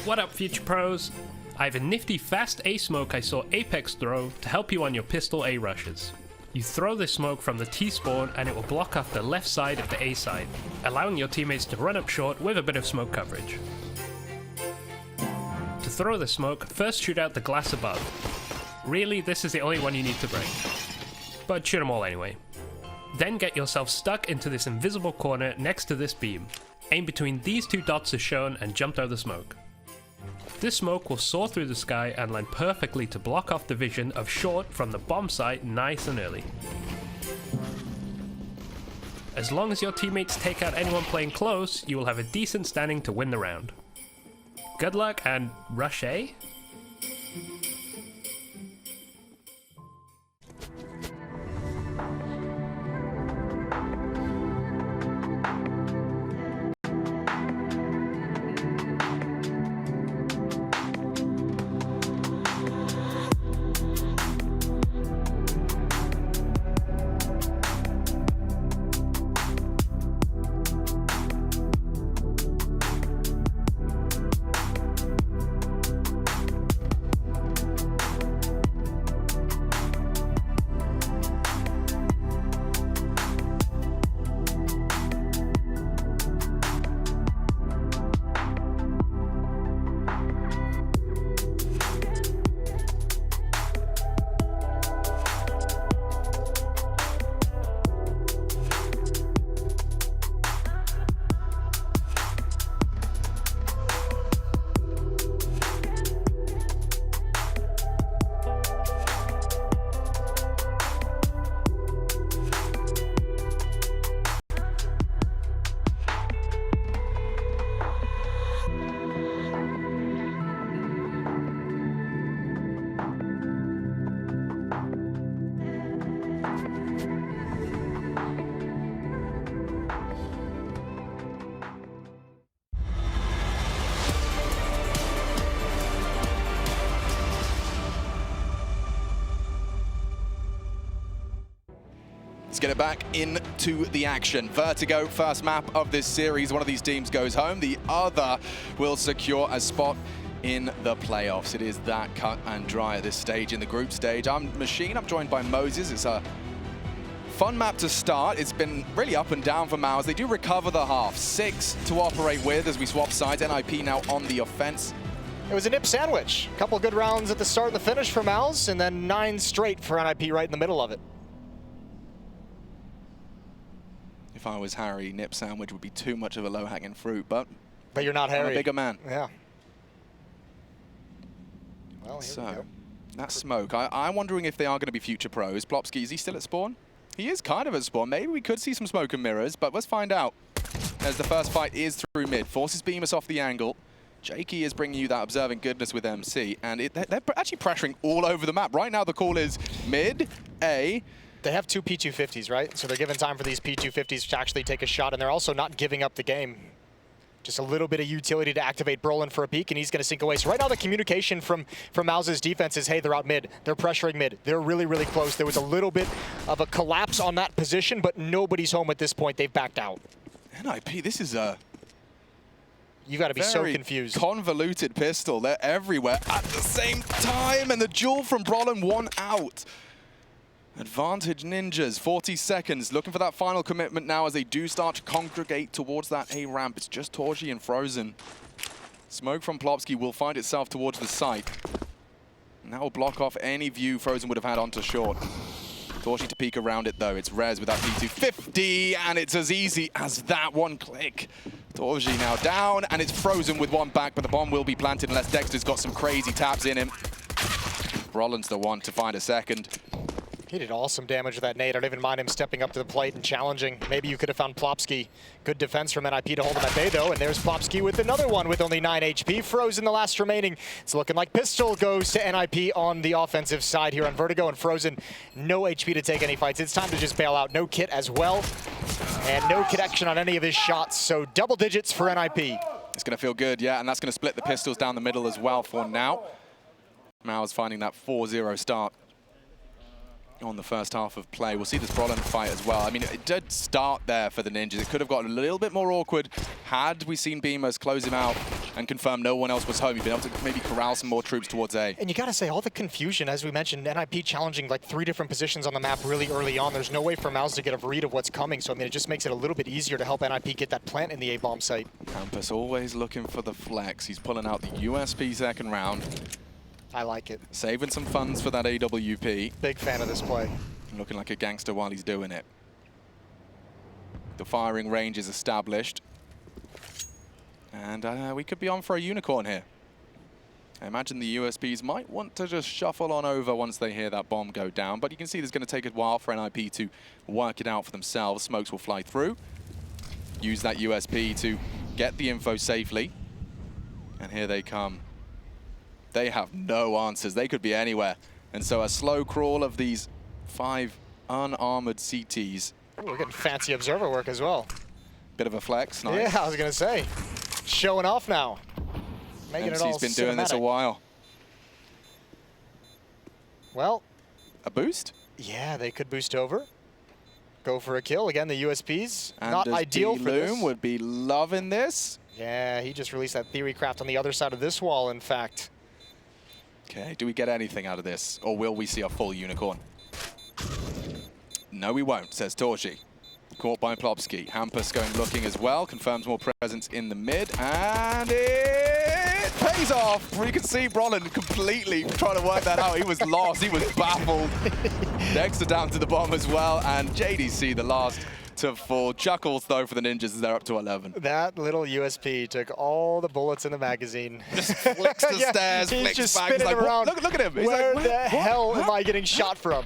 C: What up, future pros? I have a nifty fast A smoke I saw Apex throw to help you on your pistol A rushes. You throw this smoke from the T spawn and it will block off the left side of the A side, allowing your teammates to run up short with a bit of smoke coverage. To throw the smoke, first shoot out the glass above. Really, this is the only one you need to break, but shoot them all anyway. Then get yourself stuck into this invisible corner next to this beam. Aim between these 2 dots as shown and jump through the smoke. This smoke will soar through the sky and land perfectly to block off the vision of short from the bomb site nice and early. As long as your teammates take out anyone playing close, you will have a decent standing to win the round. Good luck and rush A?
A: Let's get it back into the action. Vertigo, first map of this series. One of these teams goes home. The other will secure a spot in the playoffs. It is that cut and dry at this stage in the group stage. I'm Machine. I'm joined by MOUZ. It's a fun map to start. It's been really up and down for MOUZ. They do recover the half. 6 to operate with as we swap sides. NiP now on the offense.
B: It was a NiP sandwich. A couple good rounds at the start and the finish for MOUZ, and then 9 straight for NiP right in the middle of it.
A: If I was Harry, NiP sandwich would be too much of a low-hanging fruit, but
B: you're not Harry.
A: I'm a bigger man.
B: Yeah. Well, here we go.
A: That smoke. I'm wondering if they are going to be future pros. Plopsky, is he still at spawn? He is kind of at spawn. Maybe we could see some smoke and mirrors, but let's find out. As the first fight is through mid. Forces Bemis off the angle. Jakey is bringing you that observing goodness with MC, and they're actually pressuring all over the map. Right now the call is mid, A.
B: They have 2 P250s, right? So they're giving time for these P250s to actually take a shot, and they're also not giving up the game. Just a little bit of utility to activate Brollan for a peek, and he's going to sink away. So right now the communication from MOUZ's defense is, hey, they're out mid. They're pressuring mid. They're really, really close. There was a little bit of a collapse on that position, but nobody's home at this point. They've backed out.
A: NiP, this is a...
B: You got to be so confused.
A: Convoluted pistol. They're everywhere at the same time, and the duel from Brollan, 1 out. Advantage Ninjas, 40 seconds, looking for that final commitment now as they do start to congregate towards that A ramp. It's just torzsi and Frozen. Smoke from Plopsky will find itself towards the site. And that will block off any view Frozen would have had onto short. torzsi to peek around it though. It's Rez with that P250, and it's as easy as that. 1 click. torzsi now down, and it's Frozen with 1 back, but the bomb will be planted unless Dexter's got some crazy taps in him. Brollan's the one to find a second.
B: He did awesome damage with that nade. I don't even mind him stepping up to the plate and challenging. Maybe you could have found Plopsky. Good defense from NiP to hold him at bay, though. And there's Plopsky with another one with only 9 HP. Frozen the last remaining. It's looking like Pistol goes to NiP on the offensive side here on Vertigo. And Frozen, no HP to take any fights. It's time to just bail out. No kit as well. And no connection on any of his shots. So double digits for NiP.
A: It's going to feel good, yeah. And that's going to split the pistols down the middle as well for now. MOUZ finding that 4-0 start on the first half of play. We'll see this Brollan fight as well. I mean, it did start there for the Ninjas. It could have gotten a little bit more awkward had we seen Bemis close him out and confirm no one else was home. You'd been able to maybe corral some more troops towards A.
B: And you got to say, all the confusion, as we mentioned, NiP challenging like 3 different positions on the map really early on. There's no way for MOUZ to get a read of what's coming. So, I mean, it just makes it a little bit easier to help NiP get that plant in the A-bomb site.
A: Hampus always looking for the flex. He's pulling out the USP second round.
B: I like it.
A: Saving some funds for that AWP.
B: Big fan of this play.
A: Looking like a gangster while he's doing it. The firing range is established. And we could be on for a unicorn here. I imagine the USPs might want to just shuffle on over once they hear that bomb go down. But you can see there's going to take a while for NiP to work it out for themselves. Smokes will fly through. Use that USP to get the info safely. And here they come. They have no answers. They could be anywhere. And so a slow crawl of these 5 unarmored CTs.
B: Ooh, we're getting fancy observer work as well.
A: Bit of a flex, nice.
B: Yeah, I was going to say. Showing off now. Making it all
A: MC's been doing this a while.
B: Well.
A: A boost?
B: Yeah, they could boost over. Go for a kill. Again, the USPs. Not ideal for this.
A: Loom would be loving this.
B: Yeah, he just released that theory craft on the other side of this wall, in fact.
A: Okay, do we get anything out of this? Or will we see a full unicorn? No, we won't, says torzsi. Caught by Plopsky. Hampus going looking as well. Confirms more presence in the mid. And it pays off. You can see Brollan completely trying to work that out. He was lost. He was baffled. Dexter down to the bomb as well. And JDC the last to fall. Chuckles, though, for the Ninjas as they're up to 11.
B: That little USP took all the bullets in the magazine.
A: Just flicks the stairs,
B: he's
A: flicks
B: just
A: back.
B: spinning
A: He's like,
B: around.
A: Look at him. He's
B: Where
A: like,
B: the hell am I getting shot from?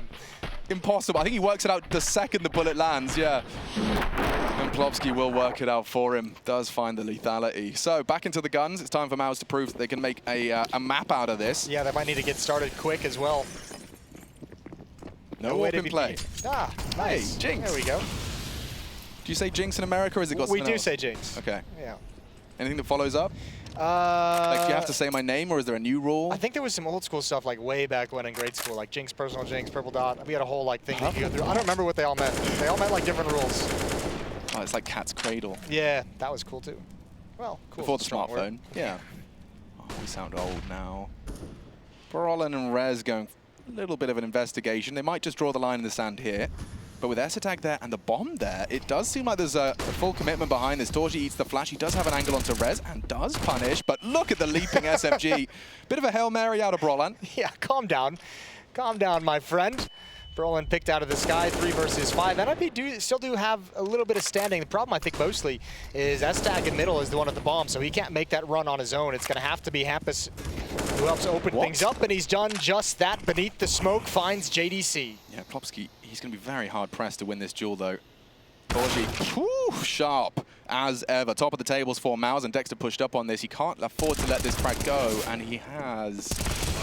A: Impossible. I think he works it out the second the bullet lands, yeah. And Plopsky will work it out for him. Does find the lethality. So back into the guns. It's time for MOUZ to prove that they can make a map out of this.
B: Yeah, they might need to get started quick as well.
A: No open play.
B: Ah, nice.
A: Hey, Jinx.
B: There we go.
A: Do you say Jinx in America, or is it got
B: We
A: something
B: do
A: else?
B: say Jinx.
A: Okay.
B: Yeah.
A: Anything that follows up? Like, do you have to say my name, or is there a new rule?
B: I think there was some old school stuff like way back when in grade school, like Jinx, Personal Jinx, Purple Dot. We had a whole like thing that you go through. I don't remember what they all meant. They all meant like different rules.
A: Oh, it's like Cat's Cradle.
B: Yeah, that was cool too. Well, cool.
A: Before the smartphone. Yeah. Oh, we sound old now. Brollan and Rez going a little bit of an investigation. They might just draw the line in the sand here. But with S-Attack there and the bomb there, it does seem like there's a full commitment behind this. torzsi eats the flash. He does have an angle onto Rez and does punish. But look at the leaping SMG. Bit of a Hail Mary out of Brollan.
B: Yeah, calm down. Calm down, my friend. Brollan picked out of the sky, 3 versus 5. NiP still do have a little bit of standing. The problem, I think, mostly is S-Tag in middle is the one at the bomb, so he can't make that run on his own. It's going to have to be hampus who helps open things up, and he's done just that. Beneath the smoke finds JDC.
A: Yeah, Plopsky, he's going to be very hard-pressed to win this duel, though. torzsi, sharp as ever. Top of the tables for MOUZ, and Dexter pushed up on this. He can't afford to let this frag go, and he has.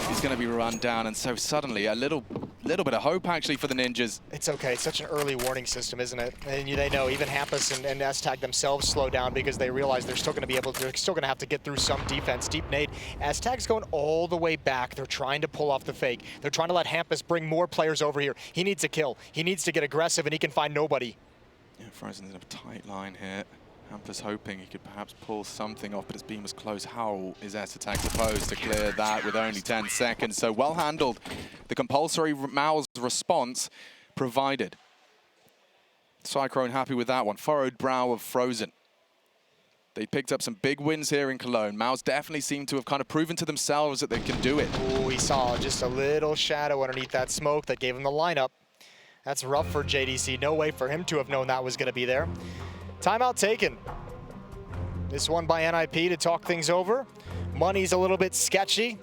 A: He's going to be run down, and so suddenly a little bit of hope actually for the Ninjas.
B: It's okay. It's such an early warning system, isn't it? And they know even hampus and S-Tag themselves slow down because they realize they're still going to have to get through some defense. Deep nade. S-Tag's going all the way back. They're trying to pull off the fake. They're trying to let hampus bring more players over here. He needs a kill. He needs to get aggressive, and he can find nobody.
A: Yeah, Frozen's in a tight line here. hampus hoping he could perhaps pull something off, but his beam was close. How is S-Attack supposed to clear that with only 10 seconds? So well handled. The compulsory MOUZ response provided. Cyclone happy with that one. Furrowed brow of Frozen. They picked up some big wins here in Cologne. MOUZ definitely seem to have kind of proven to themselves that they can do it.
B: Ooh, we saw just a little shadow underneath that smoke that gave him the lineup. That's rough for JDC. No way for him to have known that was going to be there. Timeout taken. This one by NiP to talk things over. Money's a little bit sketchy.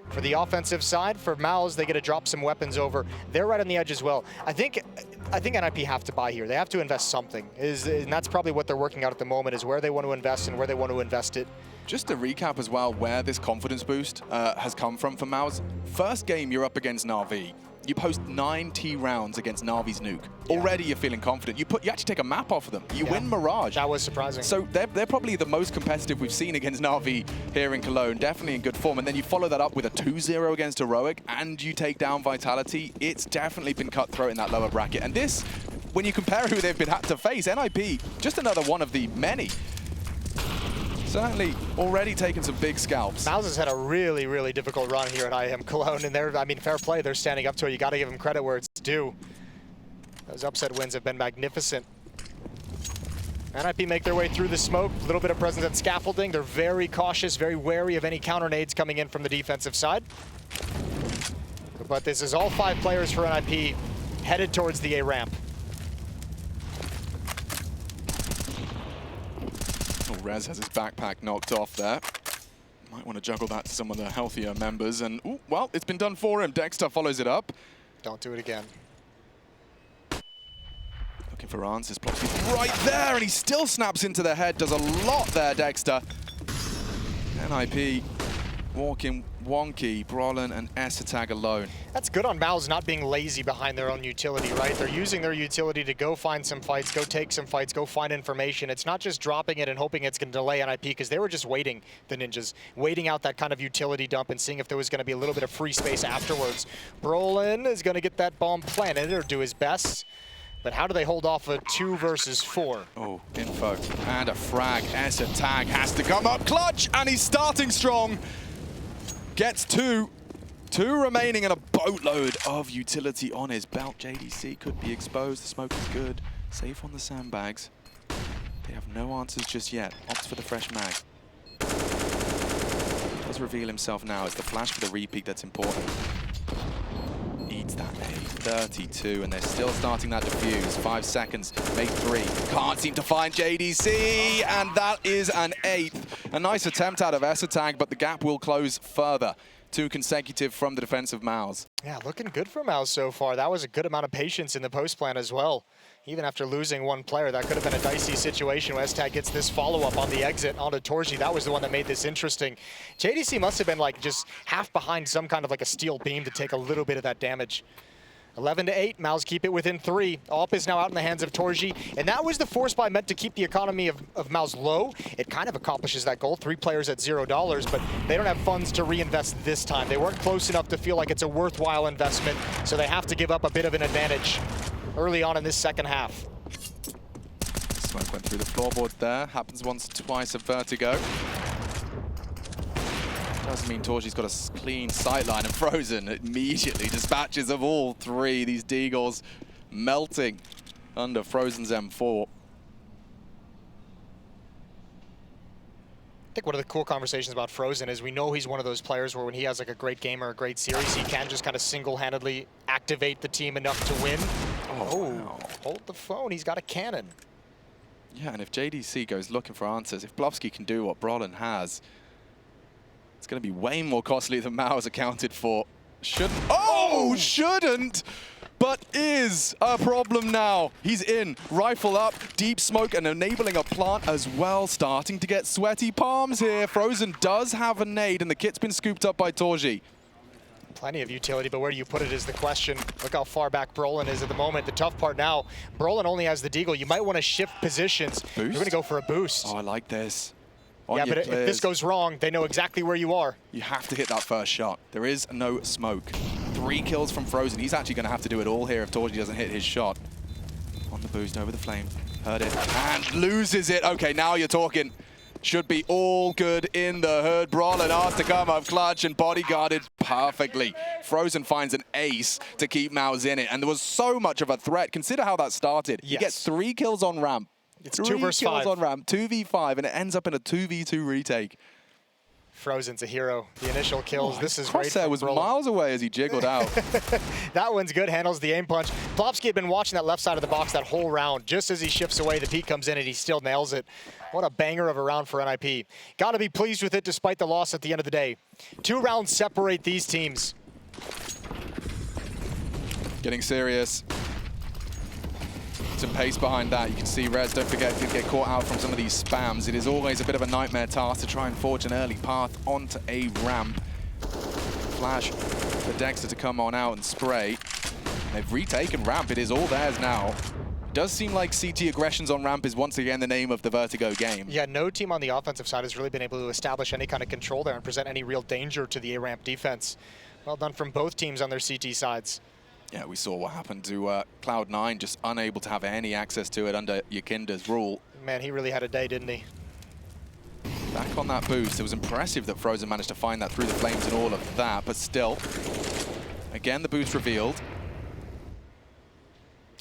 B: For the offensive side, for MOUZ, they get to drop some weapons over. They're right on the edge as well. I think NiP have to buy here. They have to invest something. And that's probably what they're working out at the moment, is where they want to invest and where they want to invest it.
A: Just to recap as well where this confidence boost has come from for MOUZ. First game, you're up against Na'Vi. You post 9 T rounds against Na'Vi's nuke. Yeah. Already you're feeling confident. You actually take a map off of them. You win Mirage.
B: That was surprising.
A: So they're probably the most competitive we've seen against Na'Vi here in Cologne. Definitely in good form. And then you follow that up with a 2-0 against Heroic, and you take down Vitality. It's definitely been cutthroat in that lower bracket. And this, when you compare who they've been had to face, NiP, just another one of the many. Certainly already taken some big scalps.
B: MOUZ has had a really, really difficult run here at IEM Cologne, and I mean, fair play, they're standing up to it. You got to give them credit where it's due. Those upset wins have been magnificent. NiP make their way through the smoke, a little bit of presence at scaffolding. They're very cautious, very wary of any counter nades coming in from the defensive side. But this is all 5 players for NiP headed towards the A ramp.
A: Rez has his backpack knocked off there. Might want to juggle that to some of the healthier members. And, ooh, well, it's been done for him. Dexter follows it up.
B: Don't do it again.
A: Looking for answers. Plopsky's right there, and he still snaps into the head. Does a lot there, Dexter. NiP walking wonky. Brollan and S-Attack alone.
B: That's good on MOUZ not being lazy behind their own utility, right? They're using their utility to go find some fights, go take some fights, go find information. It's not just dropping it and hoping it's going to delay NiP, because they were just waiting, the Ninjas, waiting out that kind of utility dump and seeing if there was going to be a little bit of free space afterwards. Brollan is going to get that bomb planted or do his best. But how do they hold off a 2 versus 4?
A: Oh, info and a frag. S-Attack has to come up clutch, and he's starting strong. Gets 2 remaining and a boatload of utility on his belt. JDC could be exposed. The smoke is good. Safe on the sandbags. They have no answers just yet. Opts for the fresh mag. Does reveal himself now. It's the flash for the repeat that's important. Needs that nade. 32, and they're still starting that defuse. 5 seconds, make 3. Can't seem to find JDC, and that is an 8th. A nice attempt out of S-Attack, but the gap will close further. 2 consecutive from the defensive MOUZ.
B: Yeah, looking good for MOUZ so far. That was a good amount of patience in the post plan as well. Even after losing 1 player, that could have been a dicey situation when S-Tag gets this follow-up on the exit onto torzsi. That was the one that made this interesting. JDC must have been like just half behind some kind of like a steel beam to take a little bit of that damage. 11-8, MOUZ keep it within 3. AWP is now out in the hands of torzsi, and that was the force buy meant to keep the economy of MOUZ low. It kind of accomplishes that goal. 3 players at $0, but they don't have funds to reinvest this time. They weren't close enough to feel like it's a worthwhile investment, so they have to give up a bit of an advantage early on in this second half.
A: Smoke went through the floorboard there. Happens once or twice at Vertigo. Doesn't mean torzsi's got a clean sightline, and Frozen immediately dispatches of all 3. These Deagles melting under Frozen's M4.
B: I think one of the cool conversations about Frozen is we know he's one of those players where when he has like a great game or a great series, he can just kind of single-handedly activate the team enough to win. Oh, wow. Hold the phone, he's got a cannon.
A: Yeah, and if JDC goes looking for answers, if Blovsky can do what Brollan has, it's going to be way more costly than MOUZ accounted for. Shouldn't. Oh, shouldn't, but is a problem now. He's in, rifle up, deep smoke, and enabling a plant as well. Starting to get sweaty palms here. Frozen does have a nade, and the kit's been scooped up by torzsi.
B: Plenty of utility, but where do you put it is the question. Look how far back Brollan is at the moment. The tough part now, Brollan only has the deagle. You might want to shift positions.
A: Boost?
B: You're going to go for a boost.
A: Oh, I like this.
B: Yeah, but if this goes wrong, they know exactly where you are.
A: You have to hit that first shot. There is no smoke. 3 kills from Frozen. He's actually going to have to do it all here if torzsi doesn't hit his shot. On the boost, over the flame. Heard it. And loses it. Okay, now you're talking. Should be all good in the hood. Brollan asked to come up clutch and bodyguarded perfectly. Frozen finds an ace to keep MOUZ in it. And there was so much of a threat. Consider how that started. Yes. He gets 3 kills on ramp.
B: It's 2 versus 5.
A: 3 kills on ramp, 2v5, and it ends up in a 2v2 retake.
B: Frozen's a hero. The initial kills, this is great.
A: Crosshair was
B: Brollan.
A: miles away as he jiggled out.
B: That one's good, handles the aim punch. Blovsky had been watching that left side of the box that whole round. Just as he shifts away, the peek comes in and he still nails it. What a banger of a round for NiP. Got to be pleased with it despite the loss at the end of the day. 2 rounds separate these teams.
A: Getting serious. Some pace behind that. You can see Rez, don't forget, did get caught out from some of these spams. It is always a bit of a nightmare task to try and forge an early path onto a ramp. Flash for Dexter to come on out and spray. They've retaken ramp. It is all theirs now. It does seem like CT aggressions on ramp is once again the name of the Vertigo game.
B: Yeah, no team on the offensive side has really been able to establish any kind of control there and present any real danger to the A-ramp defense. Well done from both teams on their CT sides.
A: Yeah, we saw what happened to Cloud9, just unable to have any access to it under Yakinda's rule.
B: Man, he really had a day, didn't he?
A: Back on that boost. It was impressive that Frozen managed to find that through the flames and all of that, but still, again, the boost revealed.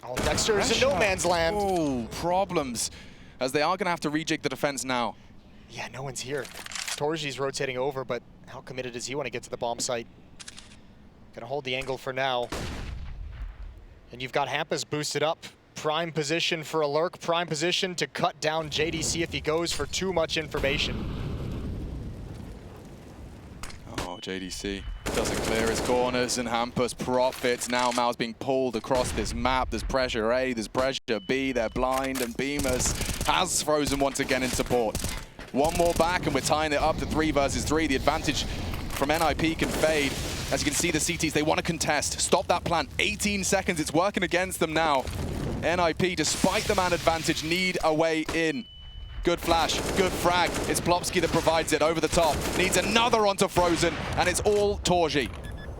B: Oh, Dexter is in no man's land.
A: Oh, problems, as they are going to have to rejig the defense now.
B: Yeah, no one's here. torzsi's rotating over, but how committed does he want to get to the bomb site? Gonna hold the angle for now. And you've got hampus boosted up. Prime position for a lurk, prime position to cut down JDC if he goes for too much information.
A: Oh, JDC doesn't clear his corners, and hampus profits. Now MOUZ being pulled across this map. There's pressure A, there's pressure B. They're blind, and Beamers has Frozen once again in support. One more back, and we're tying it up to 3 versus 3. The advantage from NiP can fade. As you can see, the CTs, they want to contest. Stop that plant. 18 seconds. It's working against them now. NiP, despite the man advantage, need a way in. Good flash, good frag. It's Blovsky that provides it over the top. Needs another onto Frozen, and it's all torzsi.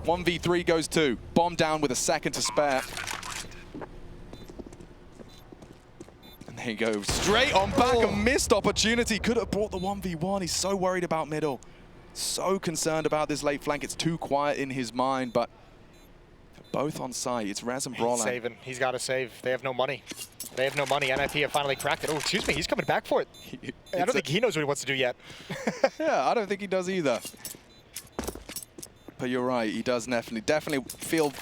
A: 1v3 goes 2. Bomb down with a second to spare. And there you go. Straight on back, a missed opportunity. Could have brought the 1v1. He's so worried about middle. So concerned about this late flank. It's too quiet in his mind, but both on site. It's Rez and Brollan.
B: He's saving. He's got to save. They have no money. They have no money. NiP have finally cracked it. Oh, excuse me. He's coming back for it. I don't think he knows what he wants to do yet.
A: Yeah, I don't think he does either. But you're right. He does definitely feel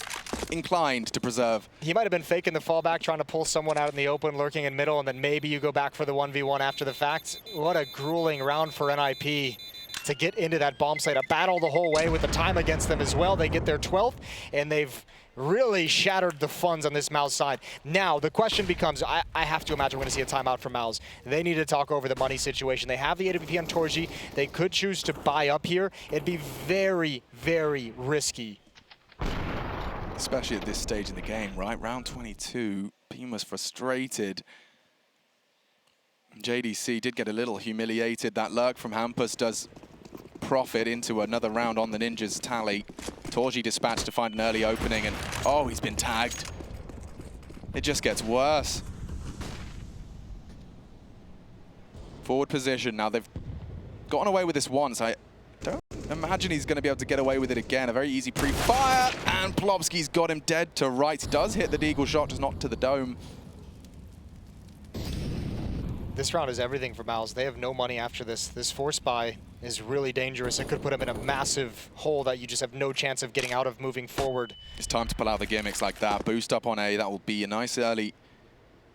A: inclined to preserve.
B: He might have been faking the fallback, trying to pull someone out in the open, lurking in middle, and then maybe you go back for the 1v1 after the fact. What a grueling round for NiP. To get into that bomb site, a battle the whole way with the time against them as well. They get their 12th, and they've really shattered the funds on this MOUZ side. Now, the question becomes, I have to imagine we're going to see a timeout from MOUZ. They need to talk over the money situation. They have the AWP on torzsi. They could choose to buy up here. It'd be very, very risky.
A: especially at this stage in the game, right? Round 22, Pima's frustrated. JDC did get a little humiliated. That lurk from hampus does profit into another round on the Ninjas' tally. torzsi dispatched to find an early opening, and oh, he's been tagged. It just gets worse. Forward position. Now they've gotten away with this once. I don't imagine he's going to be able to get away with it again. A very easy pre-fire, and Plobsky's got him dead to rights. Does hit the deagle shot, just not to the dome.
B: This round is everything for MOUZ. They have no money after this. This force buy is really dangerous. It could put them in a massive hole that you just have no chance of getting out of moving forward.
A: It's time to pull out the gimmicks like that. Boost up on A, that will be a nice early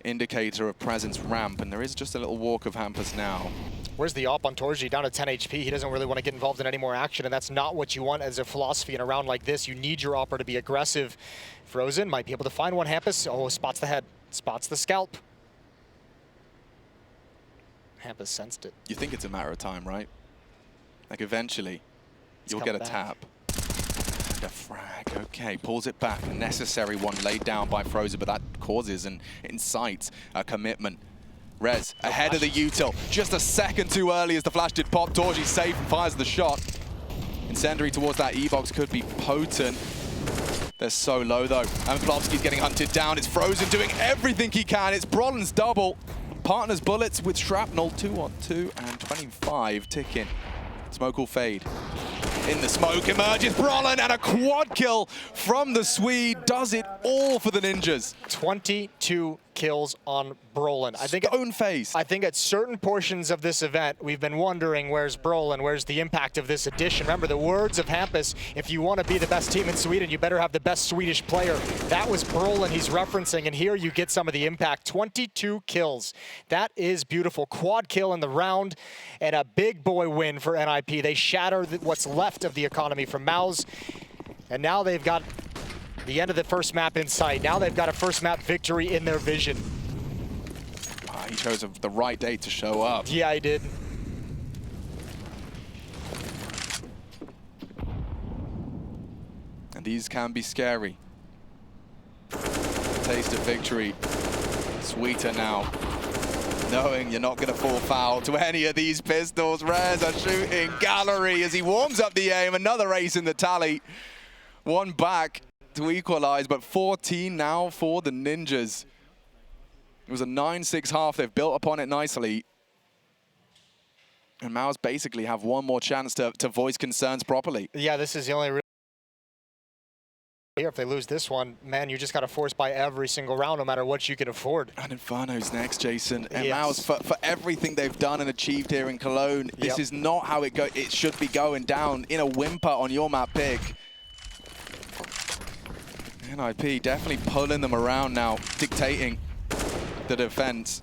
A: indicator of presence ramp, and there is just a little walk of hampus now.
B: Where's the op on torzsi? Down to 10 HP. He doesn't really want to get involved in any more action, and that's not what you want as a philosophy in a round like this. You need your opper to be aggressive. Frozen might be able to find one hampus. Oh, spots the head, spots the scalp. hampus sensed it.
A: You think it's a matter of time, right? Like eventually, you'll get a tap. And a frag, okay, pulls it back. A necessary one laid down by Frozen, but that causes and incites a commitment. Rez, ahead of the util. Just a second too early as the flash did pop. torzsi's safe and fires the shot. Incendiary towards that E-box could be potent. They're so low though. And Plobsky's getting hunted down. It's Frozen doing everything he can. It's Brollan's double. Partners bullets with shrapnel, 2 on 2 and 25 ticking. Smoke will fade. In the smoke emerges Brollan, and a quad kill from the Swede does it all for the Ninjas.
B: 22 kills on Brollan.
A: Stone face.
B: I think at certain portions of this event, we've been wondering where's Brollan, where's the impact of this addition. Remember the words of hampus, if you want to be the best team in Sweden, you better have the best Swedish player. That was Brollan he's referencing, and here you get some of the impact. 22 kills. That is beautiful. Quad kill in the round, and a big boy win for NiP. They shatter what's left of the economy from MOUZ, and now they've got the end of the first map in sight. Now they've got a first map victory in their vision.
A: Oh, he chose the right day to show up.
B: Yeah, he did.
A: And these can be scary. Taste of victory. Sweeter now. Knowing you're not going to fall foul to any of these pistols. Rez a shooting gallery as he warms up the aim. Another ace in the tally. One back to equalize, but 14 now for the Ninjas. It was a 9-6 half. They've built upon it nicely. And MOUZ basically have one more chance to voice concerns properly.
B: Yeah, this is the only real here. If they lose this one, man, you just got to force by every single round, no matter what you can afford.
A: And Inferno's next, Jason. And
B: yes.
A: MOUZ, for everything they've done and achieved here in Cologne, this is not how it should be going down in a whimper on your map pick. NiP definitely pulling them around now, dictating the defense.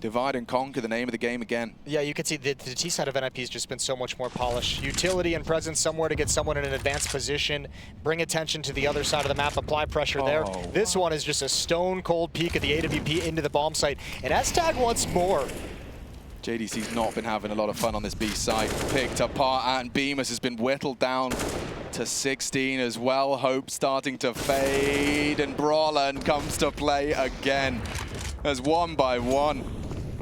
A: Divide and conquer, the name of the game again.
B: Yeah, you can see the T side of NiP has just been so much more polished. Utility and presence somewhere to get someone in an advanced position, bring attention to the other side of the map, apply pressure there. This one is just a stone cold peek of the AWP into the bomb site. And S-Tag once more.
A: JDC's not been having a lot of fun on this B side. Picked apart, and Bemis has been whittled down to 16 as well. Hope starting to fade, and Brollan comes to play again. As one by one,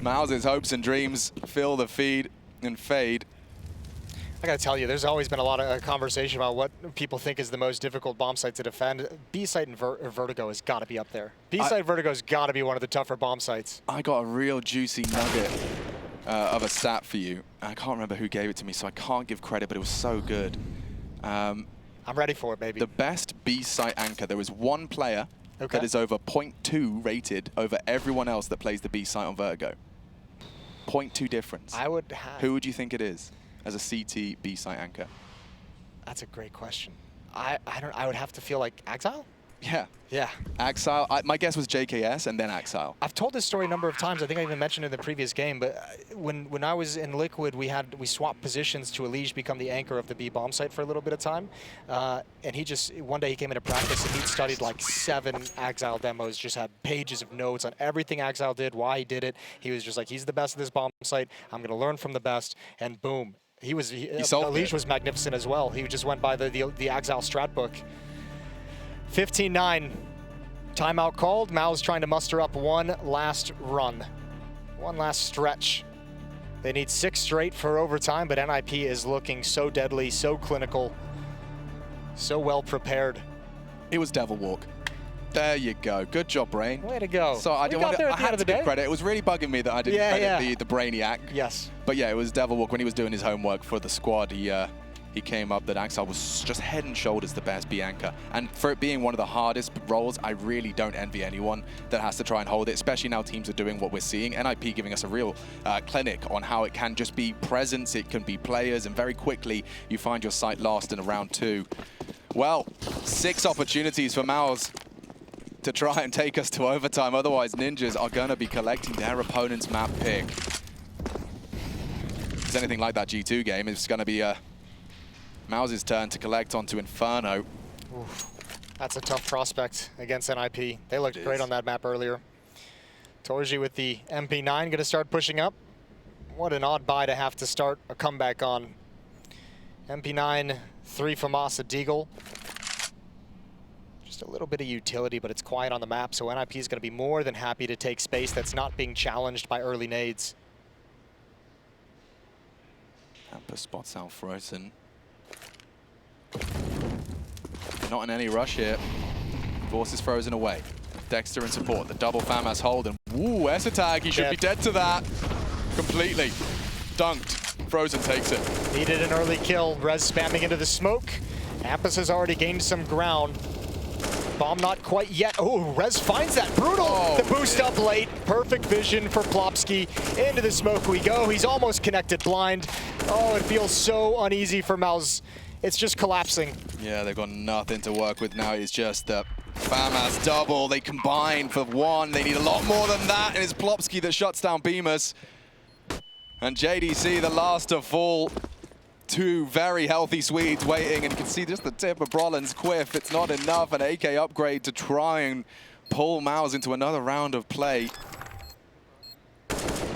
A: MOUZ's hopes and dreams fill the feed and fade.
B: I gotta tell you, there's always been a lot of conversation about what people think is the most difficult bomb site to defend. B site and Vertigo has got to be up there. B site Vertigo's got to be one of the tougher bomb sites.
A: I got a real juicy nugget of a stat for you. I can't remember who gave it to me, so I can't give credit, but it was so good.
B: I'm ready for it, baby.
A: The best B site anchor. There is one player that is over 0.2 rated over everyone else that plays the B site on Vertigo. 0.2 difference.
B: I would have.
A: Who would you think it is as a CT B site anchor?
B: That's a great question. I would have to feel like Exile?
A: Yeah.
B: Yeah.
A: Exile. My guess was JKS and then Exile.
B: I've told this story a number of times. I think I even mentioned it in the previous game. But when I was in Liquid, we swapped positions to Elige become the anchor of the B bomb site for a little bit of time. And he just one day he came into practice and he'd studied like 7 Exile demos. Just had pages of notes on everything Exile did, why he did it. He was just like, he's the best at this bomb site. I'm going to learn from the best. And boom. Unleash was magnificent as well. He just went by the Exile strat book. 15-9. Timeout called. MOUZ trying to muster up one last run. One last stretch. They need 6 straight for overtime, but NiP is looking so deadly, so clinical, so well prepared.
A: It was Devil Walk. There you go. Good job, Brain.
B: Way to go.
A: So I had to give credit. It was really bugging me that I didn't credit the Brainiac.
B: Yes.
A: But yeah, it was Devil Walk. When he was doing his homework for the squad, he came up that Axel was just head and shoulders the best Bianca. And for it being one of the hardest roles, I really don't envy anyone that has to try and hold it, especially now teams are doing what we're seeing. NiP giving us a real clinic on how it can just be presence, it can be players, and very quickly you find your sight lost in round 2. Well, 6 opportunities for MOUZ to try and take us to overtime. Otherwise, Ninjas are going to be collecting their opponent's map pick. If it's anything like that G2 game, it's going to be MOUZ's turn to collect onto Inferno.
B: Oof. That's a tough prospect against NiP. They looked great on that map earlier. torzsi with the MP9 going to start pushing up. What an odd buy to have to start a comeback on. MP9, 3 FAMAS, a Deagle. Just a little bit of utility, but it's quiet on the map, so NiP is going to be more than happy to take space that's not being challenged by early nades.
A: Hampus spots out Frozen. Not in any rush here. Forces Frozen away. Dexter in support. The double FAMAS hold, and woo, Esatag, he should be dead to that. Completely. Dunked. Frozen takes it.
B: Needed an early kill. Rez spamming into the smoke. Hampus has already gained some ground. Bomb not quite yet. Oh, Rez finds that. Brutal. The boost up late. Perfect vision for Plopsky. Into the smoke we go. He's almost connected blind. Oh, it feels so uneasy for MOUZ. It's just collapsing. Yeah,
A: they've got nothing to work with now. It's just the FAMAS double. They combine for 1. They need a lot more than that, and it's Plopsky that shuts down Bemis. And JDC, the last to fall. 2 very healthy Swedes waiting, and you can see just the tip of Brollan's quiff. It's not enough. An AK upgrade to try and pull MOUZ into another round of play.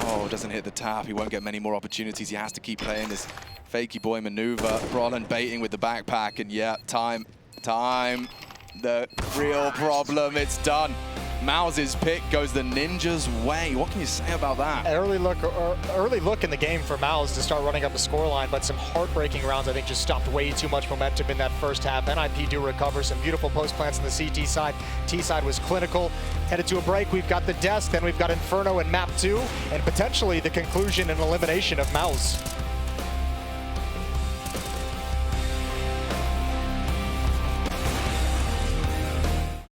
A: Oh, doesn't hit the tap. He won't get many more opportunities. He has to keep playing this fakey boy maneuver. Brollan baiting with the backpack, and yeah, time. The real problem, it's done. MOUZ's pick goes the Ninjas' way. What can you say about that?
B: Early look in the game for MOUZ to start running up a scoreline, but some heartbreaking rounds, I think, just stopped way too much momentum in that first half. NiP do recover. Some beautiful post plants on the CT side. T side was clinical. Headed to a break. We've got the Desk, then we've got Inferno and map 2, and potentially the conclusion and elimination of MOUZ.